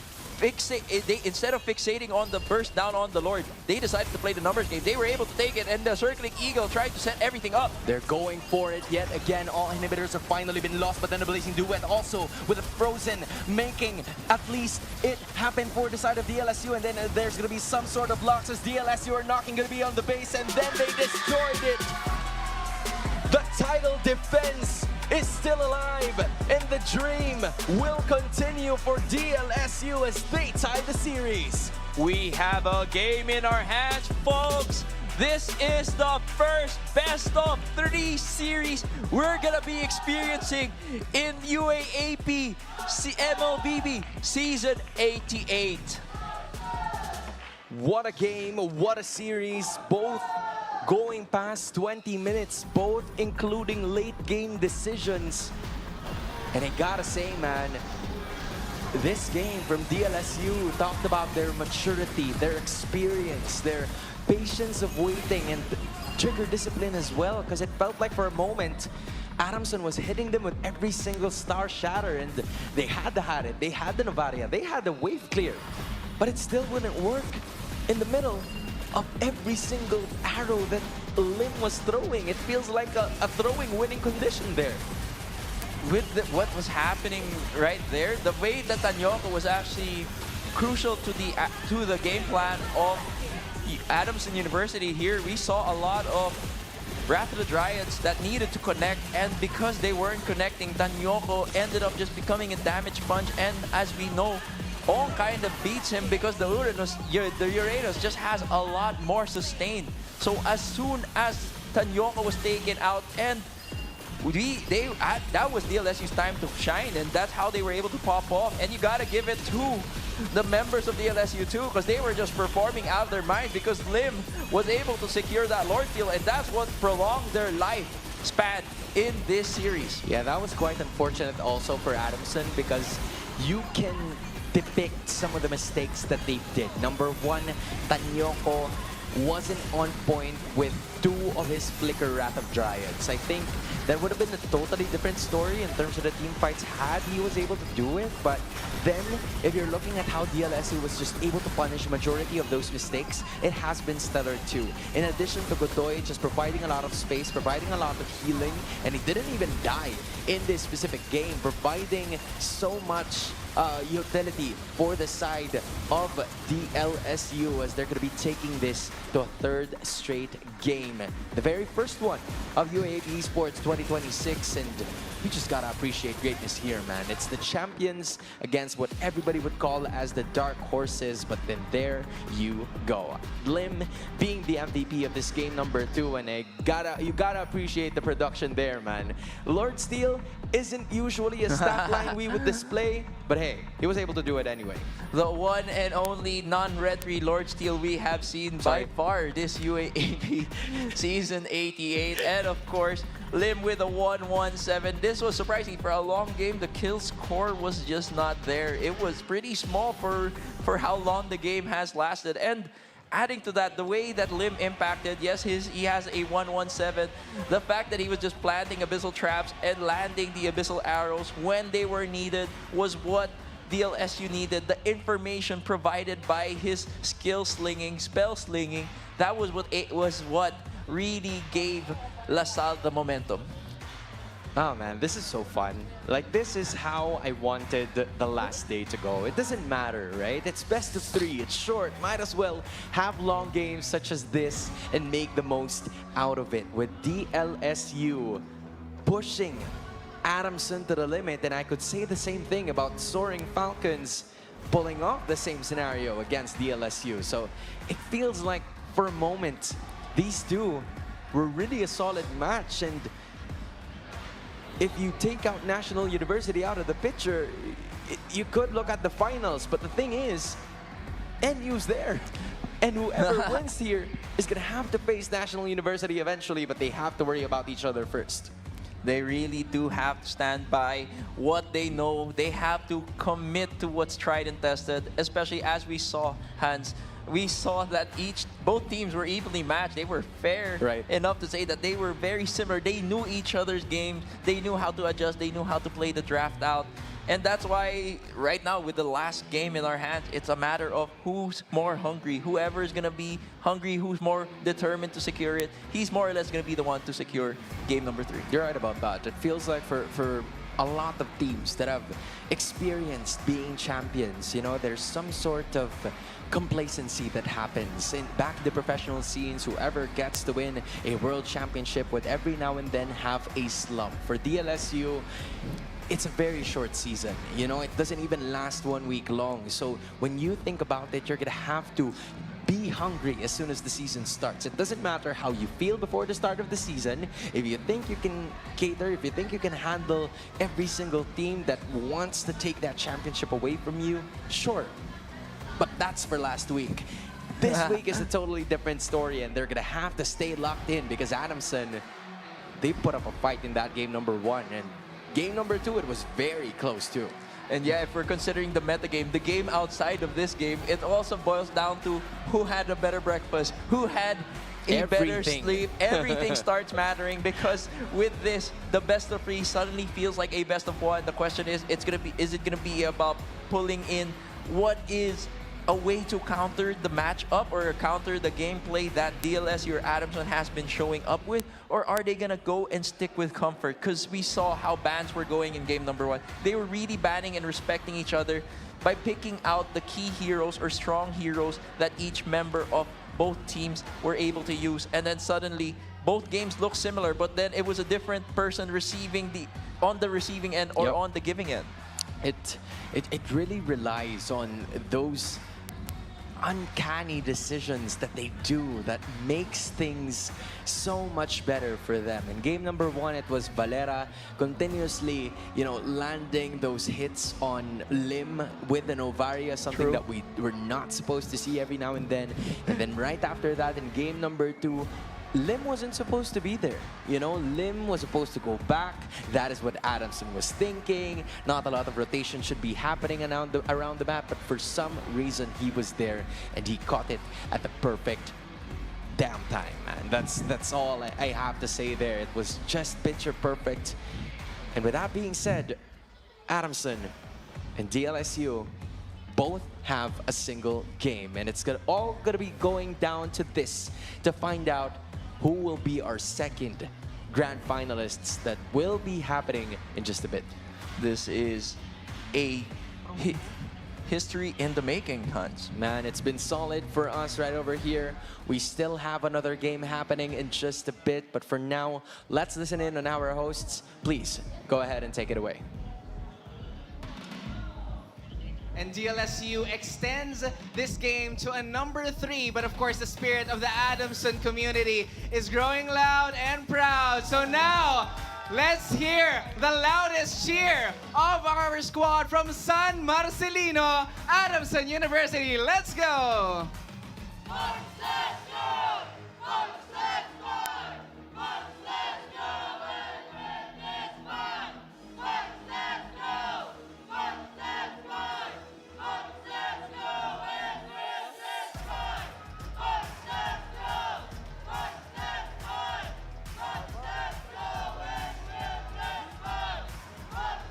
H: instead of fixating on the burst down on the Lord, they decided to play the numbers game. They were able to take it, and the Circling Eagle tried to set everything up.
G: They're going for it yet again. All inhibitors have finally been lost, but then the Blazing Duet also with a Frozen making at least it happen for the side of DLSU, and then there's going to be some sort of locks as DLSU are knocking going to be on the base, and then they destroyed it. The title defense is still alive, and the dream will continue for DLSU as they tie the series.
H: We have a game in our hands, folks. This is the first best of 3 series we're gonna be experiencing in UAAP MLBB Season 88.
G: What a game, what a series, both going past 20 minutes, both including late game decisions. And I gotta say, man, this game from DLSU talked about their maturity, their experience, their patience of waiting, and trigger discipline as well, because it felt like for a moment Adamson was hitting them with every single Star Shatter, and they had it, they had the Novaria, they had the wave clear, but it still wouldn't work in the middle of every single arrow that Lim was throwing. It feels like a throwing winning condition there.
H: With what was happening right there, the way that Tanyoko was actually crucial to the game plan of Adamson University here, we saw a lot of Wrath of the Dryads that needed to connect, and because they weren't connecting, Tanyoko ended up just becoming a damage punch, and as we know, all kind of beats him because the Uranus just has a lot more sustain. So as soon as Tanyoko was taken out, and that was DLSU's time to shine, and that's how they were able to pop off. And you gotta give it to the members of DLSU too, because they were just performing out of their minds because Lim was able to secure that Lord Steal, and that's what prolonged their lifespan in this series.
G: Yeah, that was quite unfortunate also for Adamson, because you can depict some of the mistakes that they did. Number one, Tanyoko wasn't on point with 2 of his Flicker Wrath of Dryads. I think that would have been a totally different story in terms of the team fights had he was able to do it. But then, if you're looking at how DLSU was just able to punish majority of those mistakes, it has been stellar too. In addition to Godoy just providing a lot of space, providing a lot of healing, and he didn't even die in this specific game, providing so much utility for the side of DLSU as they're going to be taking this to a 3rd straight game. The very first one of UAAP Esports 2026, and we just gotta appreciate greatness here, man. It's the champions against what everybody would call as the dark horses, but then there you go. Lim being the MVP of this game number 2, and you gotta appreciate the production there, man. Lord Steal isn't usually a stat line we would display, but hey, he was able to do it anyway.
H: The one and only non-red 3 Lord Steal we have seen by far this UAAP Season 88. And of course, Lim with a 117. This was surprising for a long game. The kill score was just not there. It was pretty small for how long the game has lasted. And adding to that, the way that Lim impacted, yes, he has a 117. The fact that he was just planting abyssal traps and landing the abyssal arrows when they were needed was what DLSU needed. The information provided by his skill slinging, spell slinging, that was what really gave LaSalle the momentum.
G: Oh man, this is so fun. Like, this is how I wanted the last day to go. It doesn't matter, right? It's best of 3, it's short. Might as well have long games such as this and make the most out of it. With DLSU pushing Adamson to the limit, and I could say the same thing about Soaring Falcons pulling off the same scenario against DLSU. So it feels like for a moment, these two were really a solid match, and if you take out National University out of the picture, you could look at the finals, but the thing is, NU's there. And whoever wins here is going to have to face National University eventually, but they have to worry about each other first.
H: They really do have to stand by what they know. They have to commit to what's tried and tested, especially as we saw, Hans. We saw that both teams were evenly matched. They were fair enough to say that they were very similar. They knew each other's games. They knew how to adjust. They knew how to play the draft out. And that's why right now, with the last game in our hands, it's a matter of who's more hungry. Whoever is going to be hungry, who's more determined to secure it, he's more or less going to be the one to secure game number 3.
G: You're right about that. It feels like for a lot of teams that have experienced being champions, you know, there's some sort of complacency that happens. In back to the professional scenes, whoever gets to win a world championship would every now and then have a slump. For DLSU, it's a very short season. You know, it doesn't even last 1 week long. So when you think about it, you're gonna have to be hungry as soon as the season starts. It doesn't matter how you feel before the start of the season. If you think you can cater, if you think you can handle every single team that wants to take that championship away from you, sure. But that's for last week. This week is a totally different story, and they're gonna have to stay locked in because Adamson, they put up a fight in that game number 1, and game number 2, it was very close too.
H: And yeah, if we're considering the metagame, the game outside of this game, it also boils down to who had a better breakfast, who had a better sleep. Everything starts mattering, because with this, the best of 3 suddenly feels like a best of 1. The question is, is it gonna be about pulling in what is a way to counter the matchup or counter the gameplay that DLSU or Adamson has been showing up with? Or are they gonna go and stick with comfort? Because we saw how bans were going in game number 1. They were really banning and respecting each other by picking out the key heroes or strong heroes that each member of both teams were able to use. And then suddenly, both games look similar, but then it was a different person receiving on the receiving end or on the giving end.
G: It really relies on those uncanny decisions that they do that makes things so much better for them. In game number 1, it was Valera continuously, landing those hits on Lim with an Ovaria, something that we were not supposed to see every now and then. And then right after that, in game number 2, Lim wasn't supposed to be there. Lim was supposed to go back. That is what Adamson was thinking. Not a lot of rotation should be happening around the map, but for some reason he was there and he caught it at the perfect damn time, man. That's all I have to say there. It was just picture perfect. And with that being said, Adamson and DLSU both have a single game, and it's all gonna be going down to this to find out who will be our second grand finalists that will be happening in just a bit.
H: This is a history in the making, Hans.
G: Man, it's been solid for us right over here. We still have another game happening in just a bit, but for now, let's listen in on our hosts. Please, go ahead and take it away.
I: And DLSU extends this game to a number 3, but of course the spirit of the Adamson community is growing loud and proud. So now, let's hear the loudest cheer of our squad from San Marcelino, Adamson University. Let's go!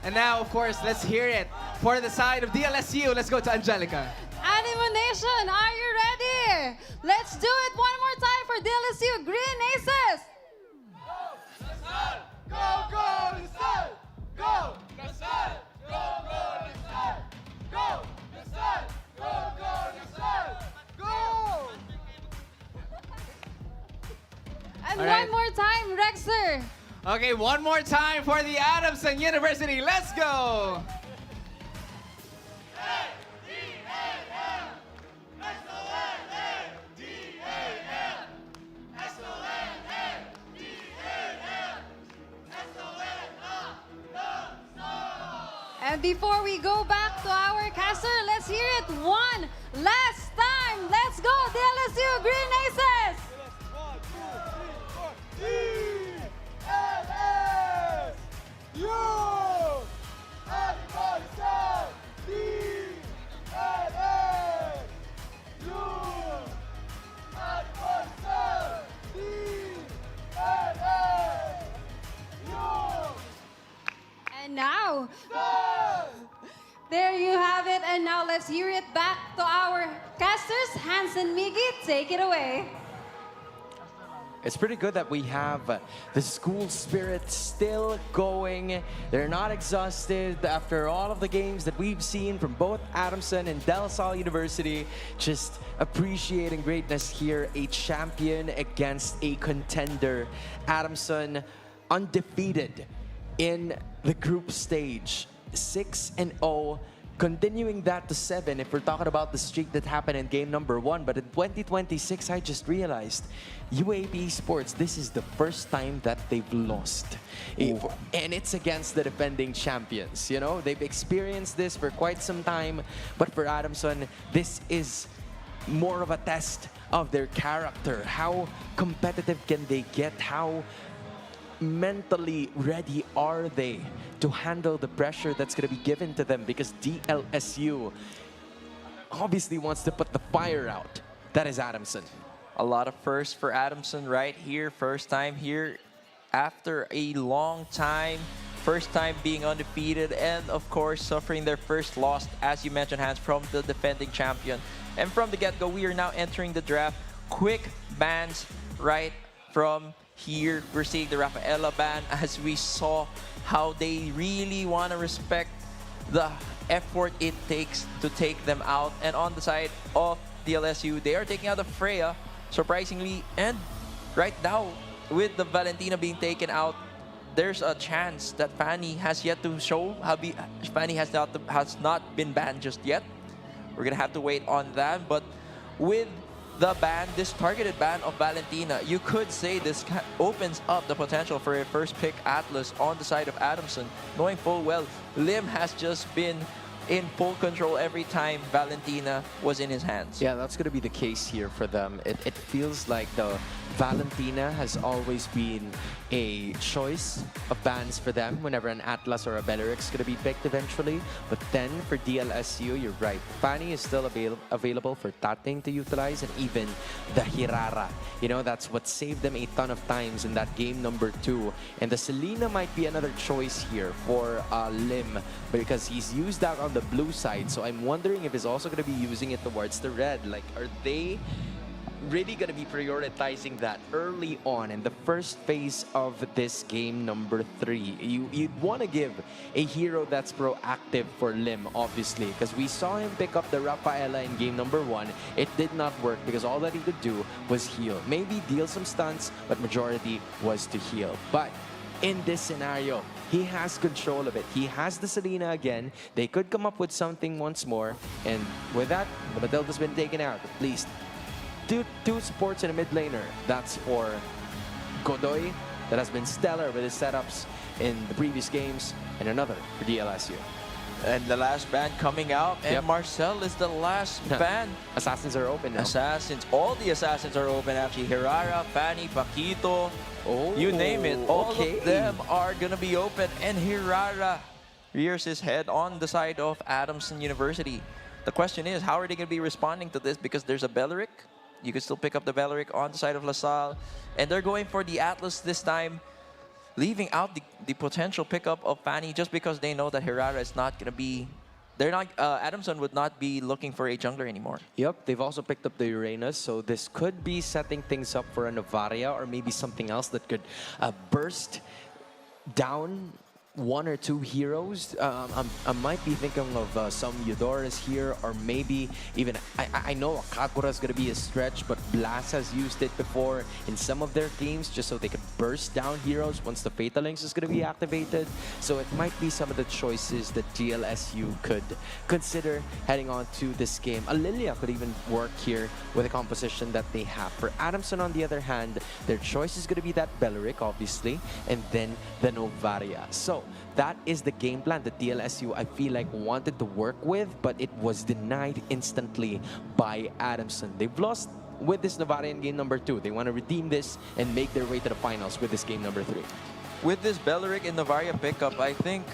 I: And now, of course, let's hear it for the side of DLSU. Let's go to Angelica.
L: Animo Nation, are you ready? Let's do it one more time for DLSU Green Aces.
N: Go, go, Lasal! Go, Lasal! Go, go, Lasal! Go, Lasal! Go, go, Lasal! Go!
L: And
I: All right.
L: one more time, Rexer.
I: Okay, one more time for the Adamson University. Let's go!
L: And before we go back to our caster, let's hear it one last time. Let's go, DLSU Green Aces! And now, there you have it. And now let's hear it back to our casters. Hans and Miggy, take it away.
G: It's pretty good that we have the school spirit still going. They're not exhausted after all of the games that we've seen from both Adamson and De La Salle University. Just appreciating greatness here. A champion against a contender. Adamson undefeated in the group stage. 6-0. Continuing that to 7 if we're talking about the streak that happened in game number 1. But in 2026, I just realized UAAP Esports, this is the first time that they've lost. And it's against the defending champions. You know, they've experienced this for quite some time. But for Adamson, this is more of a test of their character. How competitive can they get? How mentally ready are they to handle the pressure that's going to be given to them? Because DLSU obviously wants to put the fire out. That is Adamson.
H: A lot of firsts for Adamson right here. First time here after a long time. First time being undefeated and, of course, suffering their first loss, as you mentioned, Hans, from the defending champion. And from the get-go, we are now entering the draft. Quick bans right from here. We're seeing the Rafaela ban as we saw how they really want to respect the effort it takes to take them out. And on the side of DLSU, they are taking out the Freya, surprisingly. And right now, with the Valentina being taken out, there's a chance that Fanny has yet to show. Fanny has not been banned just yet. We're gonna have to wait on that. But with the ban, this targeted ban of Valentina, you could say this opens up the potential for a first pick Atlas on the side of Adamson, knowing full well Lim has just been in full control every time Valentina was in his hands.
G: Yeah, that's going to be the case here for them. It feels like the Valentina has always been a choice of bans for them whenever an Atlas or a Beleric is going to be picked eventually. But then for DLSU, you're right. Fanny is still available for Tating to utilize, and even the Hirara. You know, that's what saved them a ton of times in that game number 2. And the Selena might be another choice here for Lim, because he's used that on the blue side. So I'm wondering if he's also going to be using it towards the red. Like, are they really going to be prioritizing that early on in the first phase of this game number 3? You'd want to give a hero that's proactive for Lim, obviously, because we saw him pick up the Rafaela in game number 1. It did not work because all that he could do was heal. Maybe deal some stunts, but majority was to heal. But in this scenario, he has control of it. He has the Selena again. They could come up with something once more. And with that, the Matilda's been taken out, at least. Two supports and a mid laner. That's for Godoy, that has been stellar with his setups in the previous games, and another for DLSU.
H: And the last ban coming out, and Marcel is the last ban.
G: Assassins are open now.
H: Assassins, all the assassins are open actually. Hirara, Fanny, Paquito, you name it. All of them are gonna be open, and Hirara rears his head on the side of Adamson University. The question is, how are they gonna be responding to this? Because there's a Beleric. You can still pick up the Beleric on the side of LaSalle. And they're going for the Atlas this time, leaving out the potential pickup of Fanny just because they know that Hirara is not going to be... Adamson would not be looking for a jungler anymore.
G: Yep, they've also picked up the Uranus, so this could be setting things up for a Novaria or maybe something else that could burst down one or two heroes. I might be thinking of some Eudoras here, or maybe even, I know Kakura is going to be a stretch, but Blast has used it before in some of their games just so they could burst down heroes once the Phalanx is going to be activated. So it might be some of the choices that GLSU could consider heading on to this game. A Lilia could even work here with the composition that they have. For Adamson, on the other hand, their choice is going to be that Beleric, obviously, and then the Novaria. So that is the game plan that DLSU, I feel like, wanted to work with, but it was denied instantly by Adamson. They've lost with this Novaria in game number 2. They want to redeem this and make their way to the finals with this game number 3.
H: With this Beleric and Novaria pickup, I think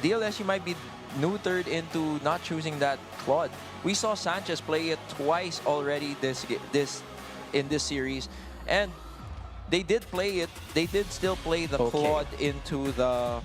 H: DLSU might be neutered into not choosing that Claude. We saw Sanchez play it twice already in this series, and they did play it. They did still play the Claude into the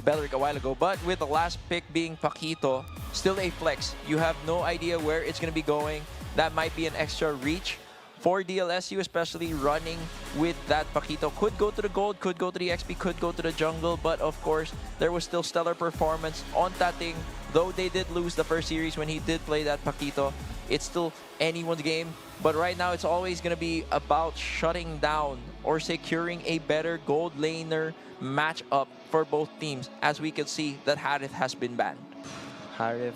H: Beleric a while ago, but with the last pick being Paquito, still a flex. You have no idea where it's going to be going. That might be an extra reach for DLSU, especially running with that Paquito. Could go to the gold, could go to the XP, could go to the jungle, but of course, there was still stellar performance on Tating. Though they did lose the first series when he did play that Paquito, it's still anyone's game. But right now, it's always going to be about shutting down or securing a better gold laner matchup for both teams, as we can see that Harith has been banned.
G: Harith,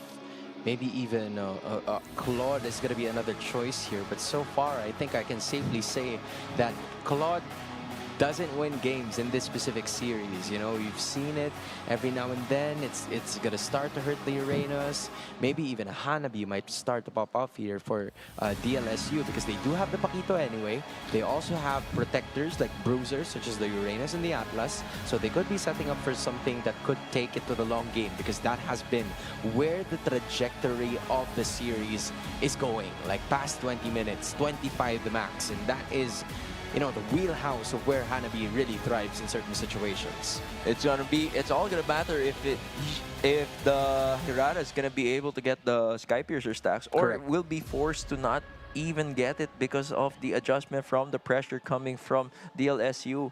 G: maybe even Claude is going to be another choice here, but so far I think I can safely say that Claude doesn't win games in this specific series. You know, you've seen it every now and then. It's gonna start to hurt the Uranus. Maybe even a Hanabi might start to pop off here for DLSU, because they do have the Paquito anyway. They also have protectors like bruisers such as the Uranus and the Atlas, so they could be setting up for something that could take it to the long game, because that has been where the trajectory of the series is going, like past 20 minutes, 25 the max, and that is, you know, the wheelhouse of where Hanabi really thrives in certain situations.
H: It's all gonna matter if the Hirata is gonna be able to get the Skypiercer stacks, or will be forced to not even get it because of the adjustment from the pressure coming from DLSU.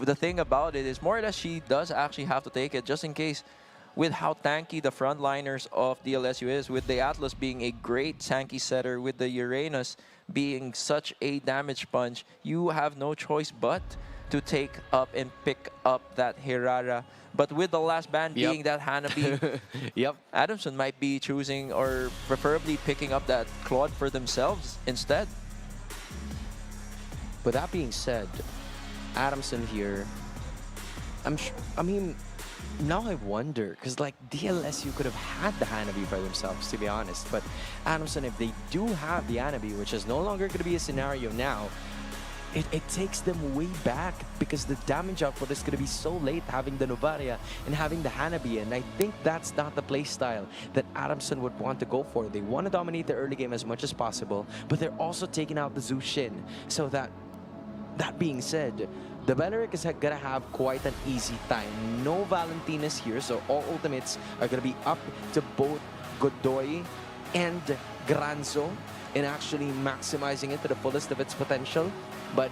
H: The thing about it is, more or less, she does actually have to take it just in case, with how tanky the frontliners of DLSU is, with the Atlas being a great tanky setter, with the Uranus being such a damage punch, you have no choice but to take up and pick up that Hirara. But with the last ban being that Hanabi, Adamson might be choosing or preferably picking up that Claude for themselves instead.
G: With that being said, Adamson here, I mean, now I wonder, because like DLSU could have had the Hanabi for themselves, to be honest. But Adamson, if they do have the Hanabi, which is no longer going to be a scenario now, it takes them way back because the damage output is going to be so late having the Novaria and having the Hanabi. And I think that's not the playstyle that Adamson would want to go for. They want to dominate the early game as much as possible, but they're also taking out the Zushin. So that being said, the Beleric is going to have quite an easy time. No Valentinas here, so all ultimates are going to be up to both Godoy and Granzo in actually maximizing it to the fullest of its potential. But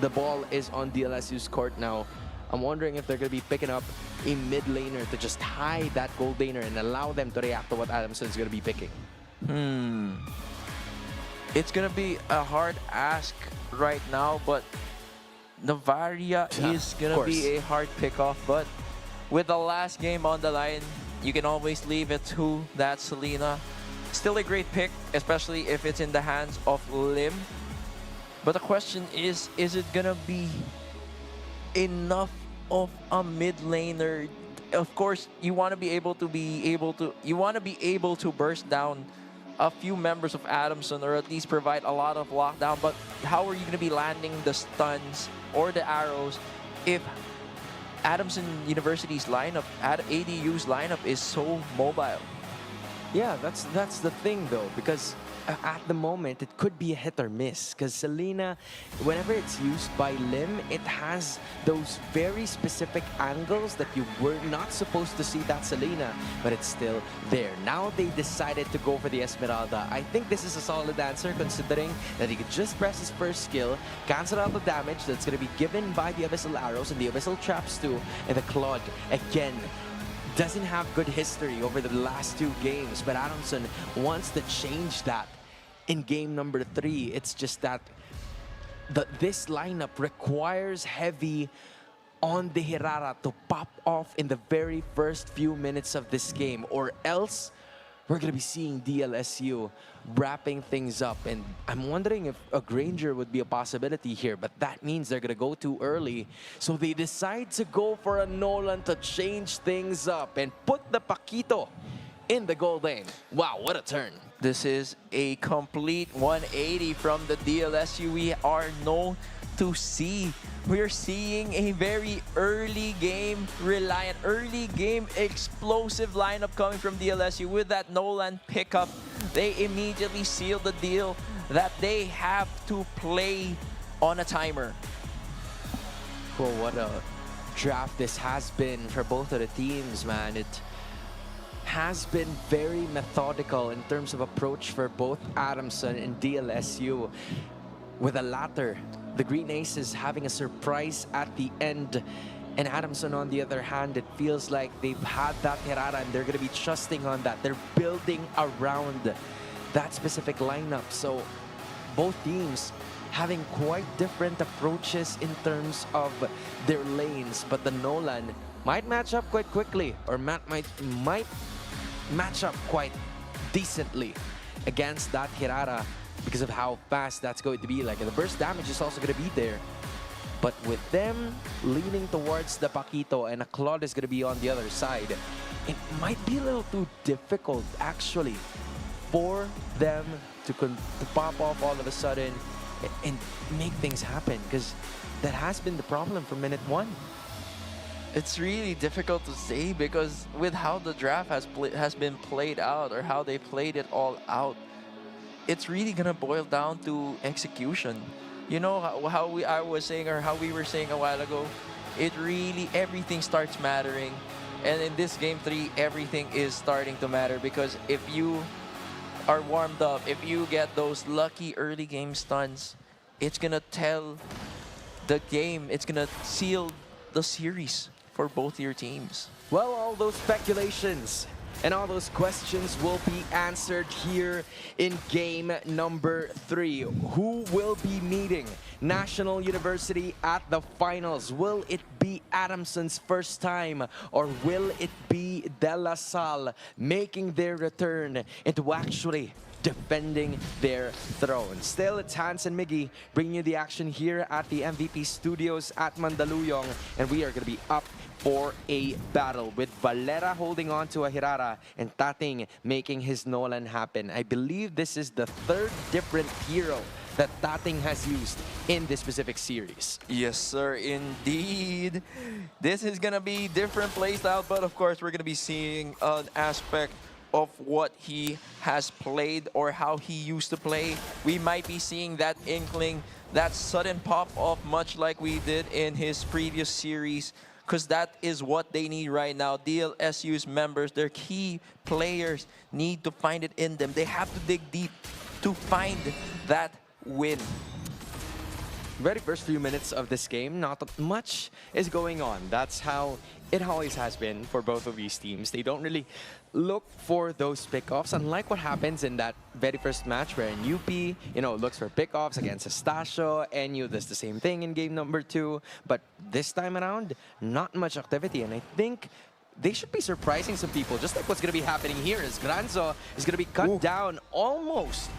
G: the ball is on DLSU's court now. I'm wondering if they're going to be picking up a mid laner to just hide that gold laner and allow them to react to what Adamson is going to be picking.
H: It's going to be a hard ask right now, but Novaria is going to be a hard pick-off. But with the last game on the line, you can always leave it to that Selena. Still a great pick, especially if it's in the hands of Lim. But the question is it gonna be enough of a mid laner? Of course, you want to be able to burst down a few members of Adamson, or at least provide a lot of lockdown. But how are you gonna be landing the stuns or the arrows if Adamson University's lineup, ADU's lineup, is so mobile?
G: Yeah, that's the thing though, because at the moment it could be a hit or miss, because Selena, whenever it's used by Lim, it has those very specific angles that you were not supposed to see that Selena, but it's still there. Now they decided to go for the Esmeralda. I think this is a solid answer, considering that he could just press his first skill, cancel out the damage that's going to be given by the Abyssal Arrows and the Abyssal Traps too, and the Claude again doesn't have good history over the last 2 games, but Adamson wants to change that in game number 3. It's just that this lineup requires heavy on the Hirara to pop off in the very first few minutes of this game, or else we're going to be seeing DLSU wrapping things up. And I'm wondering if a Granger would be a possibility here, but that means they're going to go too early. So they decide to go for a Nolan to change things up and put the Paquito in the goal lane. Wow, what a turn.
H: This is a complete 180 from the DLSU we are known to see. We're seeing a very early game reliant, early game explosive lineup coming from DLSU. With that Nolan pickup, they immediately seal the deal that they have to play on a timer.
G: Well, what a draft this has been for both of the teams, man. It has been very methodical in terms of approach for both Adamson and DLSU. With the latter, the Green Aces having a surprise at the end. And Adamson, on the other hand, it feels like they've had that Hirara and they're going to be trusting on that. They're building around that specific lineup. So both teams having quite different approaches in terms of their lanes. But the Nolan might match up quite quickly, or might match up quite decently against that Hirara, because of how fast that's going to be. Like, the burst damage is also going to be there. But with them leaning towards the Paquito and a Claude is going to be on the other side, it might be a little too difficult, actually, for them to pop off all of a sudden and make things happen, because that has been the problem from minute 1.
H: It's really difficult to say, because with how the draft has been played out, or how they played it all out, it's really gonna boil down to execution. You know how we were saying a while ago, it really, everything starts mattering. And in this game 3, everything is starting to matter, because if you are warmed up, if you get those lucky early game stuns, it's gonna tell the game, it's gonna seal the series for both your teams.
G: Well, all those speculations And all those questions will be answered here in game number 3. Who will be meeting National University at the finals? Will it be Adamson's first time, or will it be De La Salle making their return into actually defending their throne? Still, it's Hans and Miggy bringing you the action here at the MVP Studios at Mandaluyong, and we are going to be up for a battle with Valera holding on to a Hirara and Tating making his Nolan happen. I believe this is the 3rd different hero that Tating has used in this specific series.
H: Yes, sir, indeed. This is going to be different playstyle, but of course, we're going to be seeing an aspect of what he has played or how he used to play. We might be seeing that inkling, that sudden pop-off, much like we did in his previous series, because that is what they need right now. DLSU's members, their key players, need to find it in them. They have to dig deep to find that win.
G: Very first few minutes of this game, not much is going on. That's how it always has been for both of these teams. They don't really look for those pickoffs, unlike what happens in that very first match where UP, looks for pickoffs against Estacio. NU does the same thing in game number 2. But this time around, not much activity. And I think they should be surprising some people, just like what's going to be happening here as Granzo is going to be cut down, almost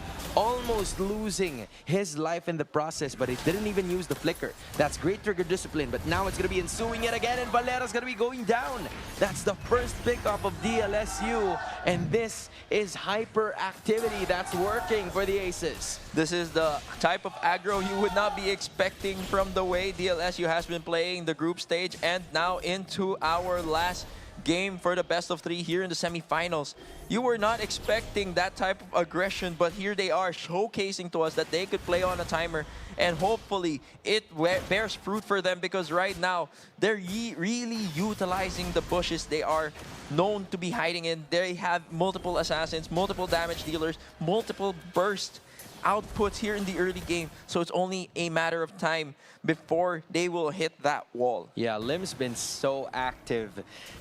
G: losing his life in the process, but he didn't even use the flicker. That's great trigger discipline, but now it's going to be ensuing yet again, and Valera's going to be going down. That's the first pickoff of DLSU, and this is hyperactivity that's working for the Aces.
H: This is the type of aggro you would not be expecting from the way DLSU has been playing the group stage, and now into our last game for the best of 3 here in the semifinals. You were not expecting that type of aggression, but here they are showcasing to us that they could play on a timer, and hopefully it bears fruit for them, because right now they're really utilizing the bushes they are known to be hiding in. They have multiple assassins, multiple damage dealers, multiple burst outputs here in the early game, so it's only a matter of time before they will hit that wall.
G: Yeah, Lim's been so active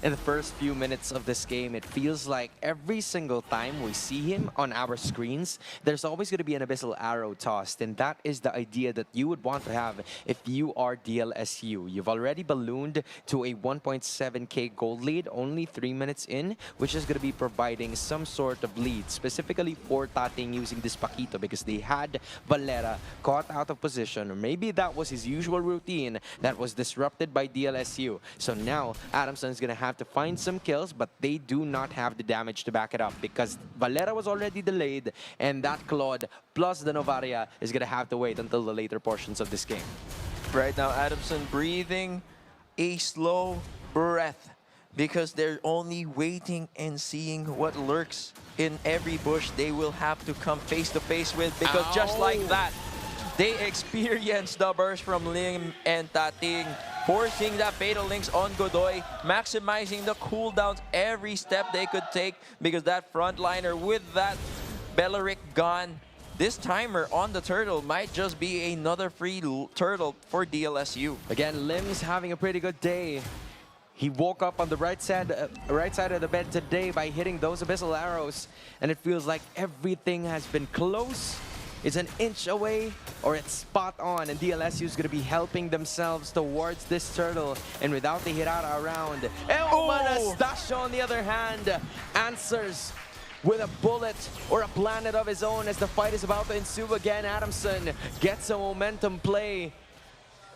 G: in the first few minutes of this game. It feels like every single time we see him on our screens, there's always going to be an abyssal arrow tossed, and that is the idea that you would want to have if you are DLSU. You've already ballooned to a 1.7k gold lead only 3 minutes in, which is going to be providing some sort of lead, specifically for Tating using this Paquito, because they had Valera caught out of position, or maybe that was his usual routine that was disrupted by DLSU. So now Adamson is going to have to find some kills, but they do not have the damage to back it up, because Valera was already delayed, and that Claude plus the Novaria is going to have to wait until the later portions of this game.
H: Right now, Adamson breathing a slow breath, because they're only waiting and seeing what lurks in every bush they will have to come face to face with, because just like that, they experience the burst from Lim and Tating, forcing the fatal links on Godoy, maximizing the cooldowns every step they could take, because that frontliner with that Belleric gone, this timer on the turtle might just be another free turtle for DLSU.
G: Again, Lim's having a pretty good day. He woke up on the right side of the bed today by hitting those abyssal arrows, and it feels like everything has been close. It's an inch away, or it's spot on, and DLSU is going to be helping themselves towards this turtle, and without the Hirara around. Anastacio, on the other hand, answers with a bullet or a planet of his own as the fight is about to ensue again. Adamson gets a momentum play,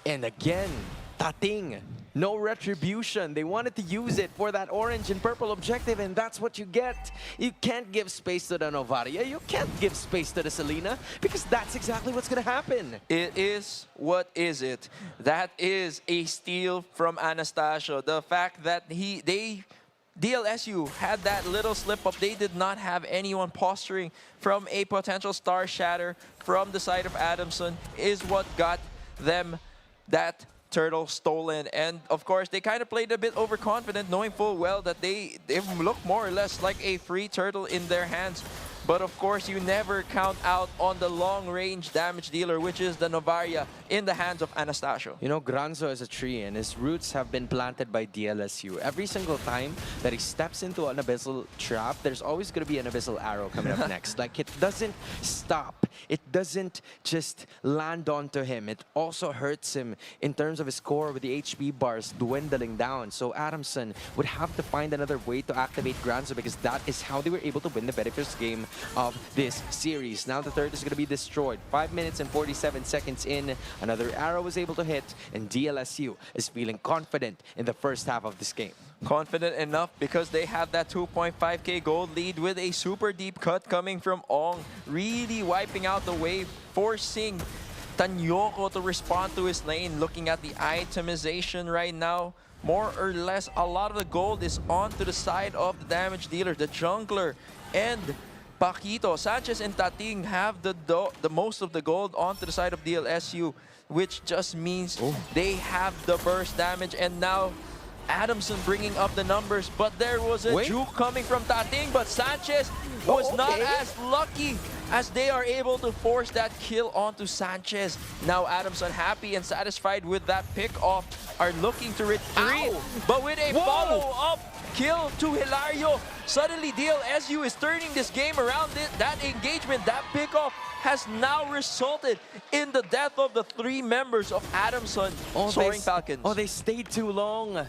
G: and again, Tating, no retribution. They wanted to use it for that orange and purple objective, and that's what you get. You can't give space to the Novaria. You can't give space to the Selena, because that's exactly what's going to happen.
H: It is what is it? That is a steal from Anastasio. The fact that DLSU had that little slip-up. They did not have anyone posturing from a potential star shatter from the side of Adamson is what got them that turtle stolen. And of course, they kind of played a bit overconfident, knowing full well that they look more or less like a free turtle in their hands. But of course, you never count out on the long-range damage dealer, which is the Novaria in the hands of Anastasio.
G: You know, Granzo is a tree and his roots have been planted by DLSU. Every single time that he steps into an abyssal trap, there's always going to be an abyssal arrow coming up next. Like, it doesn't stop. It doesn't just land onto him. It also hurts him in terms of his score with the HP bars dwindling down. So Adamson would have to find another way to activate Granzo because that is how they were able to win the very first game of this series. Now the third is going to be destroyed. 5 minutes and 47 seconds in. Another arrow was able to hit, and DLSU is feeling confident in the first half of this game.
H: Confident enough because they have that 2.5k gold lead with a super deep cut coming from Ong, really wiping out the wave, forcing Tanyoko to respond to his lane. Looking at the itemization right now, more or less a lot of the gold is onto the side of the damage dealer, the jungler, and Paquito. Sanchez and Tating have the most of the gold onto the side of DLSU, which just means they have the burst damage. And now Adamson bringing up the numbers, but there was a juke coming from Tating, but Sanchez was not as lucky as they are able to force that kill onto Sanchez. Now Adamson, happy and satisfied with that pick-off, are looking to retreat, but with a follow-up kill to Hilario, suddenly DLSU is turning this game around. That engagement, that pick-off has now resulted in the death of the 3 members of Adamson Soaring Falcons.
G: Oh, they stayed too long.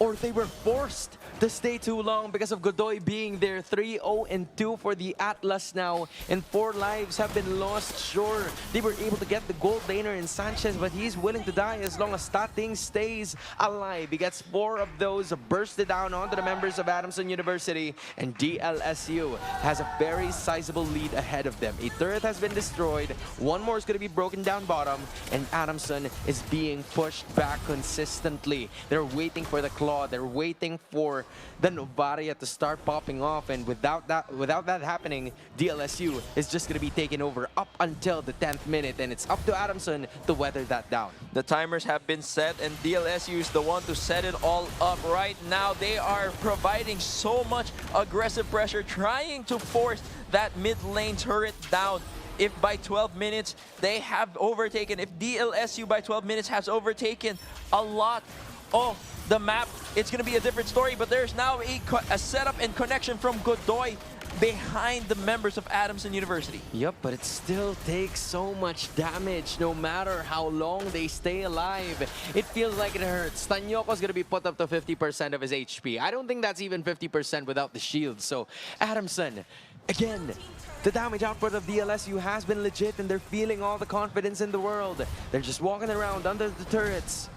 G: Or they were forced to stay too long because of Godoy being there. 3-0-2 for the Atlas now, and 4 lives have been lost. Sure, they were able to get the gold laner in Sanchez, but he's willing to die as long as Tating stays alive. He gets 4 of those bursted down onto the members of Adamson University, and DLSU has a very sizable lead ahead of them. A turret has been destroyed, 1 more is going to be broken down bottom, and Adamson is being pushed back consistently. They're waiting for the claw, they're waiting for the Novaria to start popping off, and without that happening, DLSU is just going to be taken over up until the 10th minute, and it's up to Adamson to weather that down.
H: The timers have been set, and DLSU is the one to set it all up right now. They are providing so much aggressive pressure, trying to force that mid lane turret down. If by 12 minutes they have overtaken, if DLSU by 12 minutes has overtaken a lot of the map, it's going to be a different story. But there's now a setup and connection from Godoy behind the members of Adamson University.
G: Yep, but it still takes so much damage no matter how long they stay alive. It feels like it hurts. Tanyoko's going to be put up to 50% of his HP. I don't think that's even 50% without the shield. So Adamson, again, the damage output of DLSU has been legit, and they're feeling all the confidence in the world. They're just walking around under the turrets.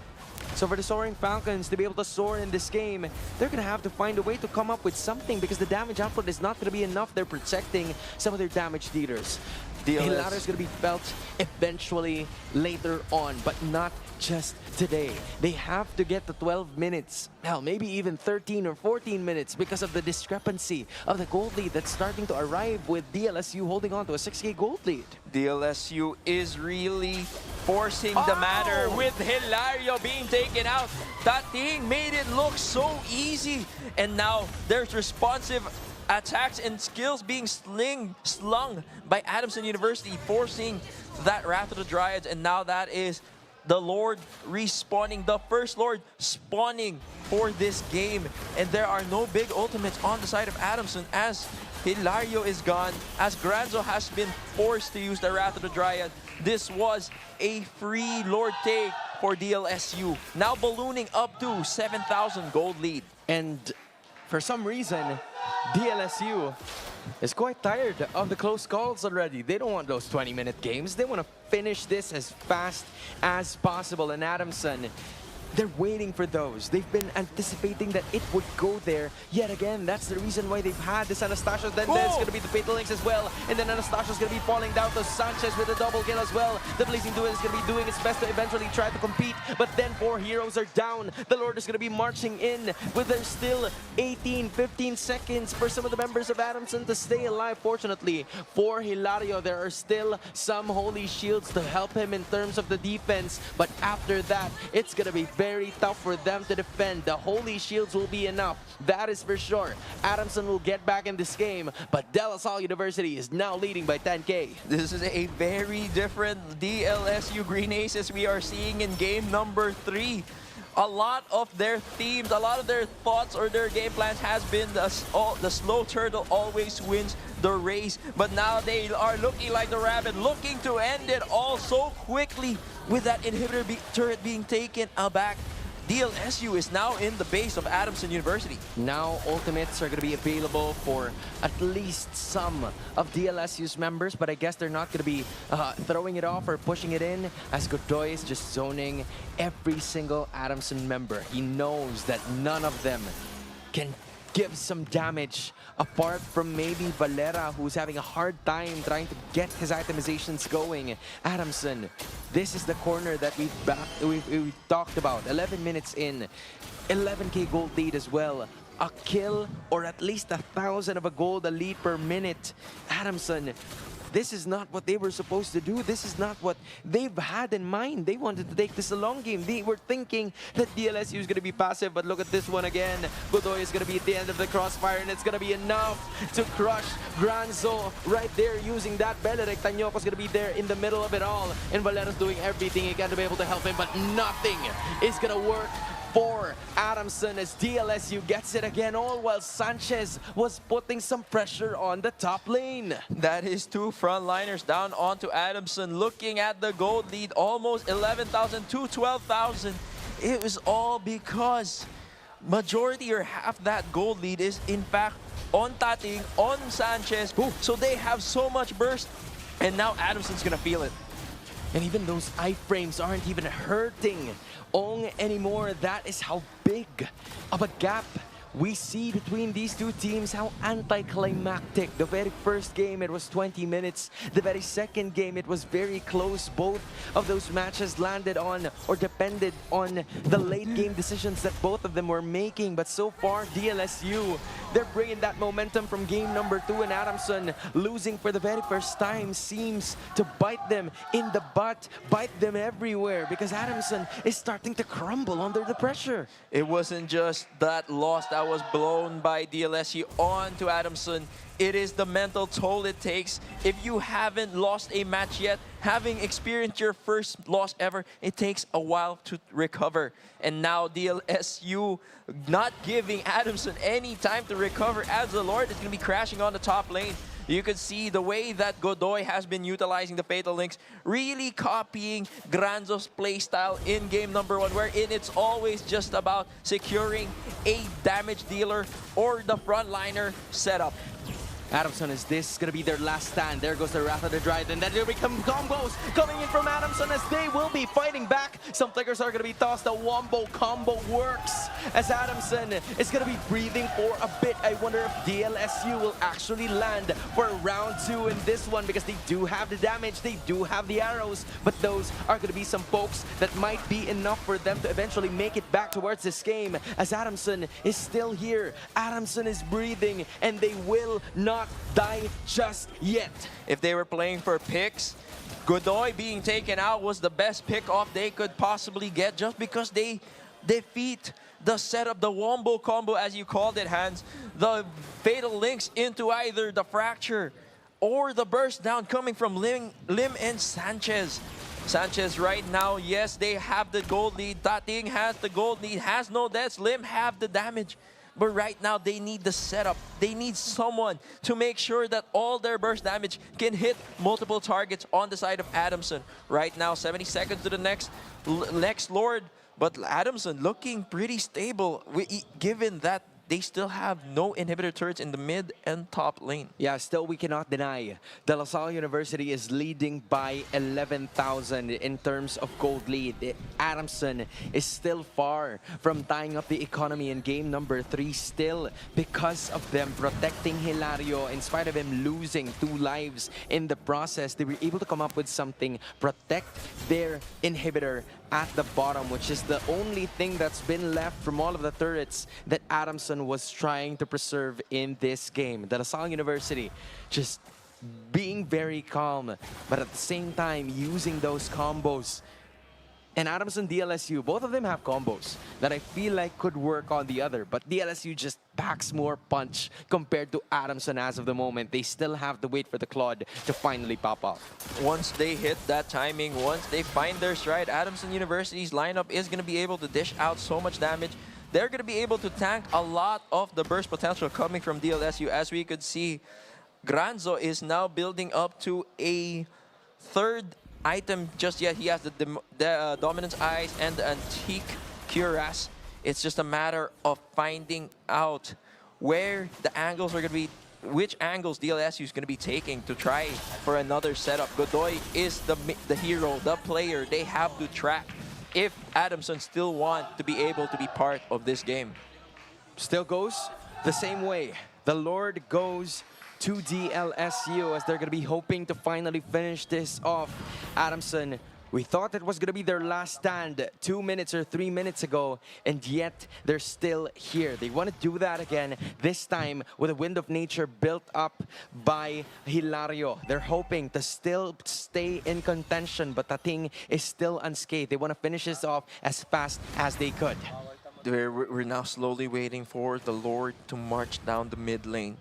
G: So for the Soaring Falcons to be able to soar in this game, they're going to have to find a way to come up with something because the damage output is not going to be enough. They're protecting some of their damage dealers. Hilario is going to be felt eventually later on, but not just today. They have to get the 12 minutes, hell, maybe even 13 or 14 minutes because of the discrepancy of the gold lead that's starting to arrive with DLSU holding on to a 6k gold lead.
H: DLSU is really forcing the matter with Hilario being taken out. Tating made it look so easy, and now there's responsive attacks and skills being slung by Adamson University, forcing that Wrath of the Dryads, and now that is the Lord respawning, the first Lord spawning for this game. And there are no big ultimates on the side of Adamson as Hilario is gone, as Granzo has been forced to use the Wrath of the Dryad. This was a free Lord take for DLSU, now ballooning up to 7,000 gold lead.
G: And for some reason, DLSU is quite tired of the close calls already. They don't want those 20-minute games. They want to finish this as fast as possible. And Adamson, they're waiting for those. They've been anticipating that it would go there yet again. That's the reason why they've had this Anastasio. Then there's going to be the Fatal Links as well. And then Anastasio's going to be falling down to Sanchez with a double kill as well. The Blazing Duel is going to be doing its best to eventually try to compete. But then 4 heroes are down. The Lord is going to be marching in with there's still 18, 15 seconds for some of the members of Adamson to stay alive. Fortunately, for Hilario, there are still some holy shields to help him in terms of the defense. But after that, it's going to be very tough for them to defend. The Holy Shields will be enough, that is for sure. Adamson will get back in this game, but De La Salle University is now leading by 10K.
H: This is a very different DLSU Green Aces we are seeing in game number 3. A lot of their themes, a lot of their thoughts or their game plans has been the slow turtle always wins the race. But now they are looking like the rabbit, looking to end it all so quickly with that inhibitor turret being taken aback. DLSU is now in the base of Adamson University.
G: Now ultimates are going to be available for at least some of DLSU's members, but I guess they're not going to be throwing it off or pushing it in, as Godoy is just zoning every single Adamson member. He knows that none of them can give some damage apart from maybe Valera, who's having a hard time trying to get his itemizations going. Adamson, this is the corner that we've talked about. 11 minutes in, 11K gold lead as well. A kill or at least 1,000 of a gold a lead per minute. Adamson, this is not what they were supposed to do. This is not what they've had in mind. They wanted to take this a long game. They were thinking that DLSU is going to be passive, but look at this one again. Godoy is going to be at the end of the crossfire, and it's going to be enough to crush Granzo right there using that Belerek. Tanyoko is going to be there in the middle of it all, and Valera's doing everything he can to be able to help him, but nothing is going to work for Adamson as DLSU gets it again, all while Sanchez was putting some pressure on the top lane.
H: That is 2 frontliners down onto Adamson, looking at the gold lead, almost 11,000 to 12,000. It was all because majority or half that gold lead is in fact on Tating, on Sanchez. So they have so much burst, and now Adamson's gonna feel it.
G: And even those iframes aren't even hurting Ong anymore. That is how big of a gap we see between these two teams, how anticlimactic. The very first game, it was 20 minutes. The very second game, it was very close. Both of those matches landed on or depended on the late game decisions that both of them were making. But so far, DLSU, they're bringing that momentum from game number 2, and Adamson losing for the very first time seems to bite them in the butt, bite them everywhere, because Adamson is starting to crumble under the pressure.
H: It wasn't just that loss that was blown by DLSU on to Adamson. It is the mental toll it takes. If you haven't lost a match yet, having experienced your first loss ever, it takes a while to recover. And now DLSU not giving Adamson any time to recover, as the Lord is going to be crashing on the top lane. You could see the way that Godoy has been utilizing the Fatal Links, really copying Granzo's playstyle in game number 1, wherein it's always just about securing a damage dealer or the frontliner setup.
G: Adamson, is this going to be their last stand? There goes the Wrath of the Dryad, and then there become combos coming in from Adamson as they will be fighting back. Some flickers are going to be tossed. The wombo combo works as Adamson is going to be breathing for a bit. I wonder if DLSU will actually land for round 2 in this one, because they do have the damage, they do have the arrows, but those are going to be some pokes that might be enough for them to eventually make it back towards this game, as Adamson is still here. Adamson is breathing, and they will not die just yet.
H: If they were playing for picks, Godoy being taken out was the best pick off they could possibly get, just because they defeat the setup, the wombo combo as you called it, Hans. The Fatal Links into either the Fracture or the burst down coming from Lim and Sanchez. Sanchez right now, yes, they have the gold lead. Tating has the gold lead, has no deaths. Lim have the damage. But right now, they need the setup. They need someone to make sure that all their burst damage can hit multiple targets on the side of Adamson. Right now, 70 seconds to the next Lord. But Adamson looking pretty stable, given that they still have no inhibitor turrets in the mid and top lane.
G: Yeah, still we cannot deny De La Salle University is leading by 11,000 in terms of gold lead. Adamson is still far from tying up the economy in game number 3 still, because of them protecting Hilario. In spite of him losing 2 lives in the process, they were able to come up with something, protect their inhibitor at the bottom, which is the only thing that's been left from all of the turrets that Adamson was trying to preserve in this game. De La Salle University just being very calm, but at the same time using those combos and Adamson DLSU, both of them have combos that I feel like could work on the other, but DLSU just packs more punch compared to Adamson as of the moment. They still have to wait for the Claude to finally pop off.
H: Once they hit that timing, once they find their stride, Adamson University's lineup is going to be able to dish out so much damage. They're going to be able to tank a lot of the burst potential coming from DLSU. As we could see, Granzo is now building up to a third item just yet. He has the Dominance Eyes and the Antique Cuirass. It's just a matter of finding out where the angles are going to be, which angles DLSU is going to be taking to try for another setup. Godoy is the hero, the player they have to track if Adamson still want to be able to be part of this game.
G: Still goes the same way. The Lord goes to DLSU as they're going to be hoping to finally finish this off. Adamson, we thought it was going to be their last stand 2 minutes or 3 minutes ago, and yet they're still here. They want to do that again, this time with a Wind of Nature built up by Hilario. They're hoping to still stay in contention, but Tating is still unscathed. They want to finish this off as fast as they could.
H: We're now slowly waiting for the Lord to march down the mid lane.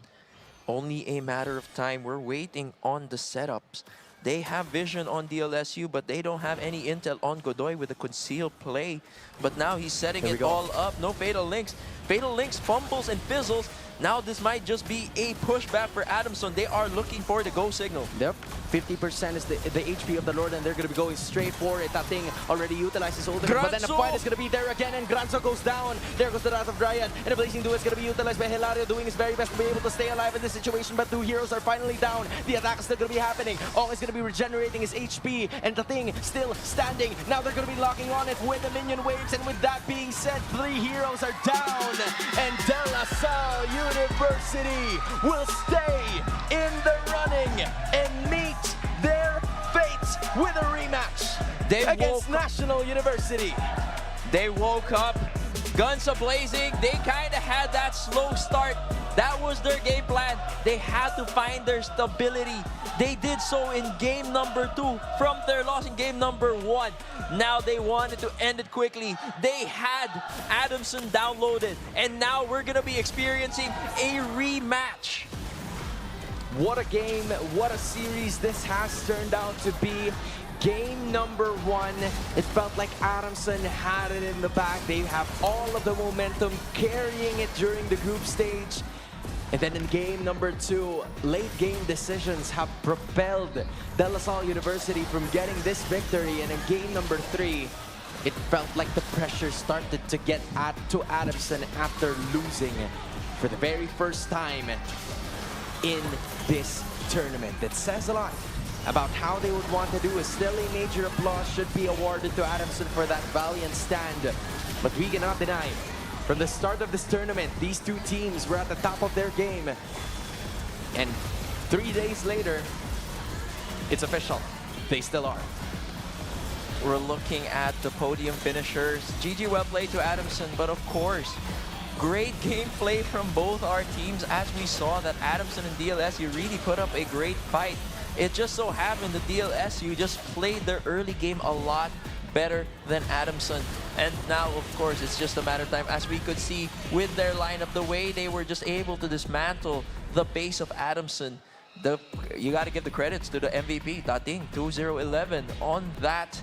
H: Only a matter of time. We're waiting on the setups. They have vision on DLSU, but they don't have any intel on Godoy with a concealed play. But now he's setting it all up. No Fatal Links. Fatal Links fumbles and fizzles. Now this might just be a pushback for Adamson. They are looking for the go signal.
G: Yep, 50% is the HP of the Lord, and they're going to be going straight for it. That thing already utilizes ultimate, but then the fight is going to be there again, and Granzo goes down. There goes the Wrath of Dryad, and the Blazing Duo is going to be utilized by Hilario, doing his very best to be able to stay alive in this situation, but two heroes are finally down. The attack is still going to be happening. Ong is going to be regenerating his HP, and the thing still standing. Now they're going to be locking on it with the minion waves, and with that being said, 3 heroes are down, and De La Salle University will stay in the running and meet their fate with a rematch against National University.
H: They woke up, guns a-blazing. They kind of had that slow start. That was their game plan. They had to find their stability. They did so in game number 2 from their loss in game number 1. Now they wanted to end it quickly. They had Adamson downloaded, and now we're going to be experiencing a rematch.
G: What a game, what a series this has turned out to be. Game number 1, it felt like Adamson had it in the bag. They have all of the momentum, carrying it during the group stage. And then in game number 2, late game decisions have propelled De La Salle University from getting this victory. And in game number 3, it felt like the pressure started to get to Adamson after losing for the very first time in this tournament. That says a lot about how they would want to do. Still, a major applause should be awarded to Adamson for that valiant stand. But we cannot deny, from the start of this tournament, these two teams were at the top of their game. And 3 days later, it's official. They still are.
H: We're looking at the podium finishers. GG, well played to Adamson, but of course, great gameplay from both our teams, as we saw that Adamson and DLSU really put up a great fight. It just so happened that DLSU just played their early game a lot better than Adamson. And now, of course, it's just a matter of time, as we could see with their lineup, the way they were just able to dismantle the base of Adamson. You got to give the credits to the MVP, Tating, 2011 on that.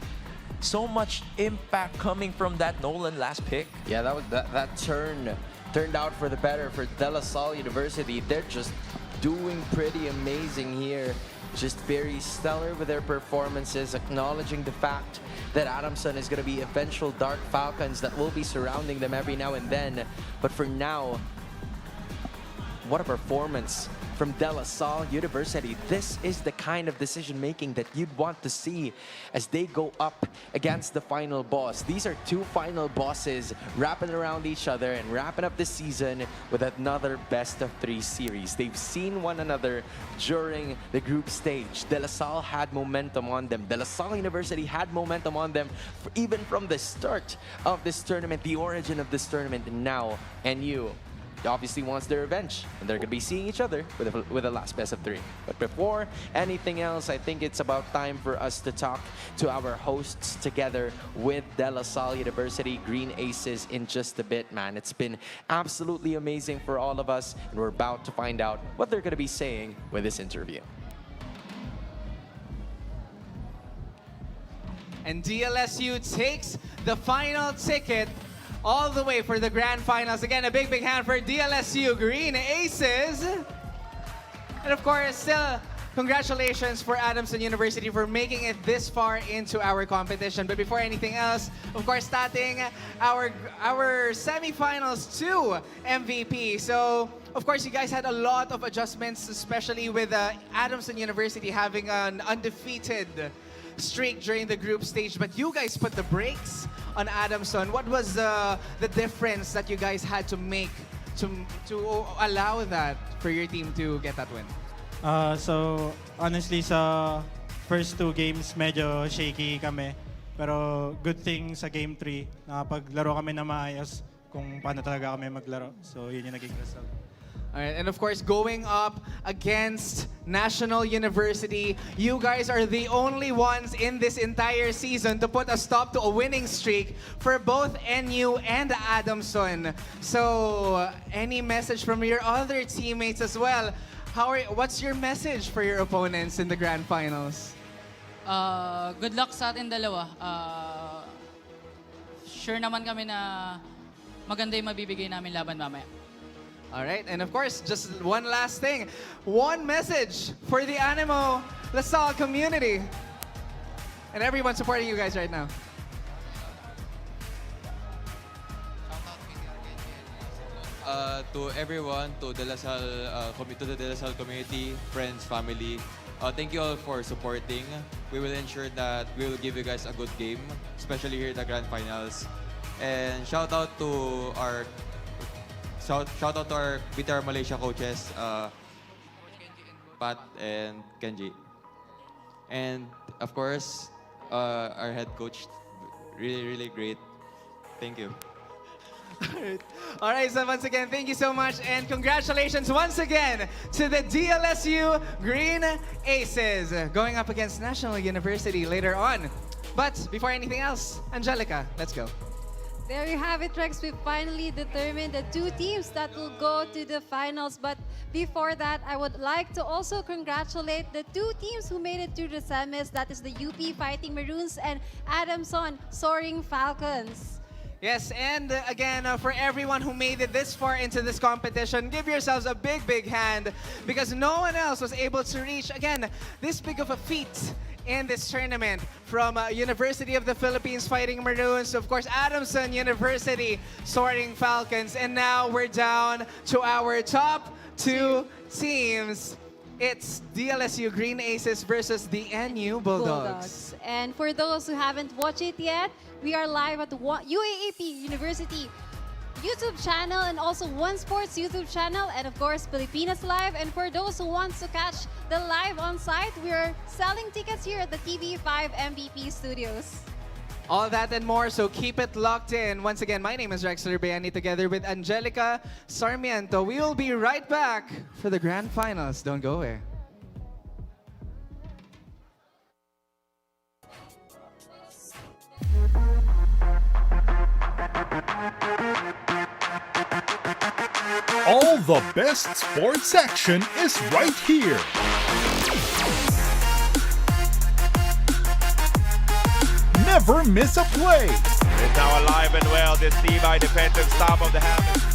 H: So much impact coming from that Nolan last pick.
G: Yeah, that turned out for the better for De La Salle University. They're just doing pretty amazing here. Just very stellar with their performances, acknowledging the fact that Adamson is going to be eventual Dark Falcons that will be surrounding them every now and then. But for now, what a performance from De La Salle University. This is the kind of decision-making that you'd want to see as they go up against the final boss. These are 2 final bosses wrapping around each other and wrapping up the season with another best-of-3 series. They've seen one another during the group stage. De La Salle had momentum on them. De La Salle University had momentum on them even from the start of this tournament, the origin of this tournament. And now, NU obviously wants their revenge, and they're going to be seeing each other with a last best of 3. But before anything else, I think it's about time for us to talk to our hosts together with De La Salle University Green Aces in just a bit, man. It's been absolutely amazing for all of us, and we're about to find out what they're going to be saying with this interview.
I: And DLSU takes the final ticket all the way for the grand finals. Again, a big hand for DLSU Green Aces. And of course, still, congratulations for Adamson University for making it this far into our competition. But before anything else, of course, starting our semifinals 2 MVP. So, of course, you guys had a lot of adjustments, especially with Adamson University having an undefeated streak during the group stage. But you guys put the brakes on Adamson. What was the difference that you guys had to make to allow that for your team to get that win?
O: So, honestly, sa first 2 games, medyo shaky kami. Pero good thing sa game 3, nakapaglaro kami na maayos kung paano talaga kami maglaro. So, yun yung naging result.
I: All right, and of course, going up against National University, you guys are the only ones in this entire season to put a stop to a winning streak for both NU and Adamson. So, any message from your other teammates as well? What's your message for your opponents in the grand finals?
P: Good luck sa atin dalawa. Sure naman kami na maganda yung mabibigay namin laban mamaya.
I: All right, and of course, just one last thing. One message for the Animo La Salle community and everyone supporting you guys right now.
Q: To everyone, to the De La Salle community, friends, family, thank you all for supporting. We will ensure that we will give you guys a good game, especially here in the grand finals. And shout out to our BTR Malaysia coaches, Pat and Kenji. And of course, our head coach, really great. Thank you.
I: All right, so once again, thank you so much, and congratulations once again to the DLSU Green Aces going up against National University later on. But before anything else, Angelica, let's go.
L: There you have it, Rex. We finally determined the 2 teams that will go to the finals. But before that, I would like to also congratulate the 2 teams who made it to the semis. That is the UP Fighting Maroons and Adamson Soaring Falcons.
I: Yes, and again, for everyone who made it this far into this competition, give yourselves a big hand because no one else was able to reach, again, this big of a feat in this tournament. From University of the Philippines Fighting Maroons, of course, Adamson University Soaring Falcons. And now we're down to our top 2 teams. It's DLSU Green Aces versus the NU Bulldogs.
L: And for those who haven't watched it yet, we are live at the UAAP University YouTube channel and also One Sports YouTube channel, and of course Pilipinas Live. And for those who want to catch the live on site, we are selling tickets here at the TV5 MVP Studios.
I: All that and more, so keep it locked in. Once again, my name is Rex Ribeyani together with Angelica Sarmiento. We will be right back for the grand finals. Don't go away.
K: All the best sports action is right here. Never miss a play.
N: It's now alive and well, this Levi defensive stop of the half.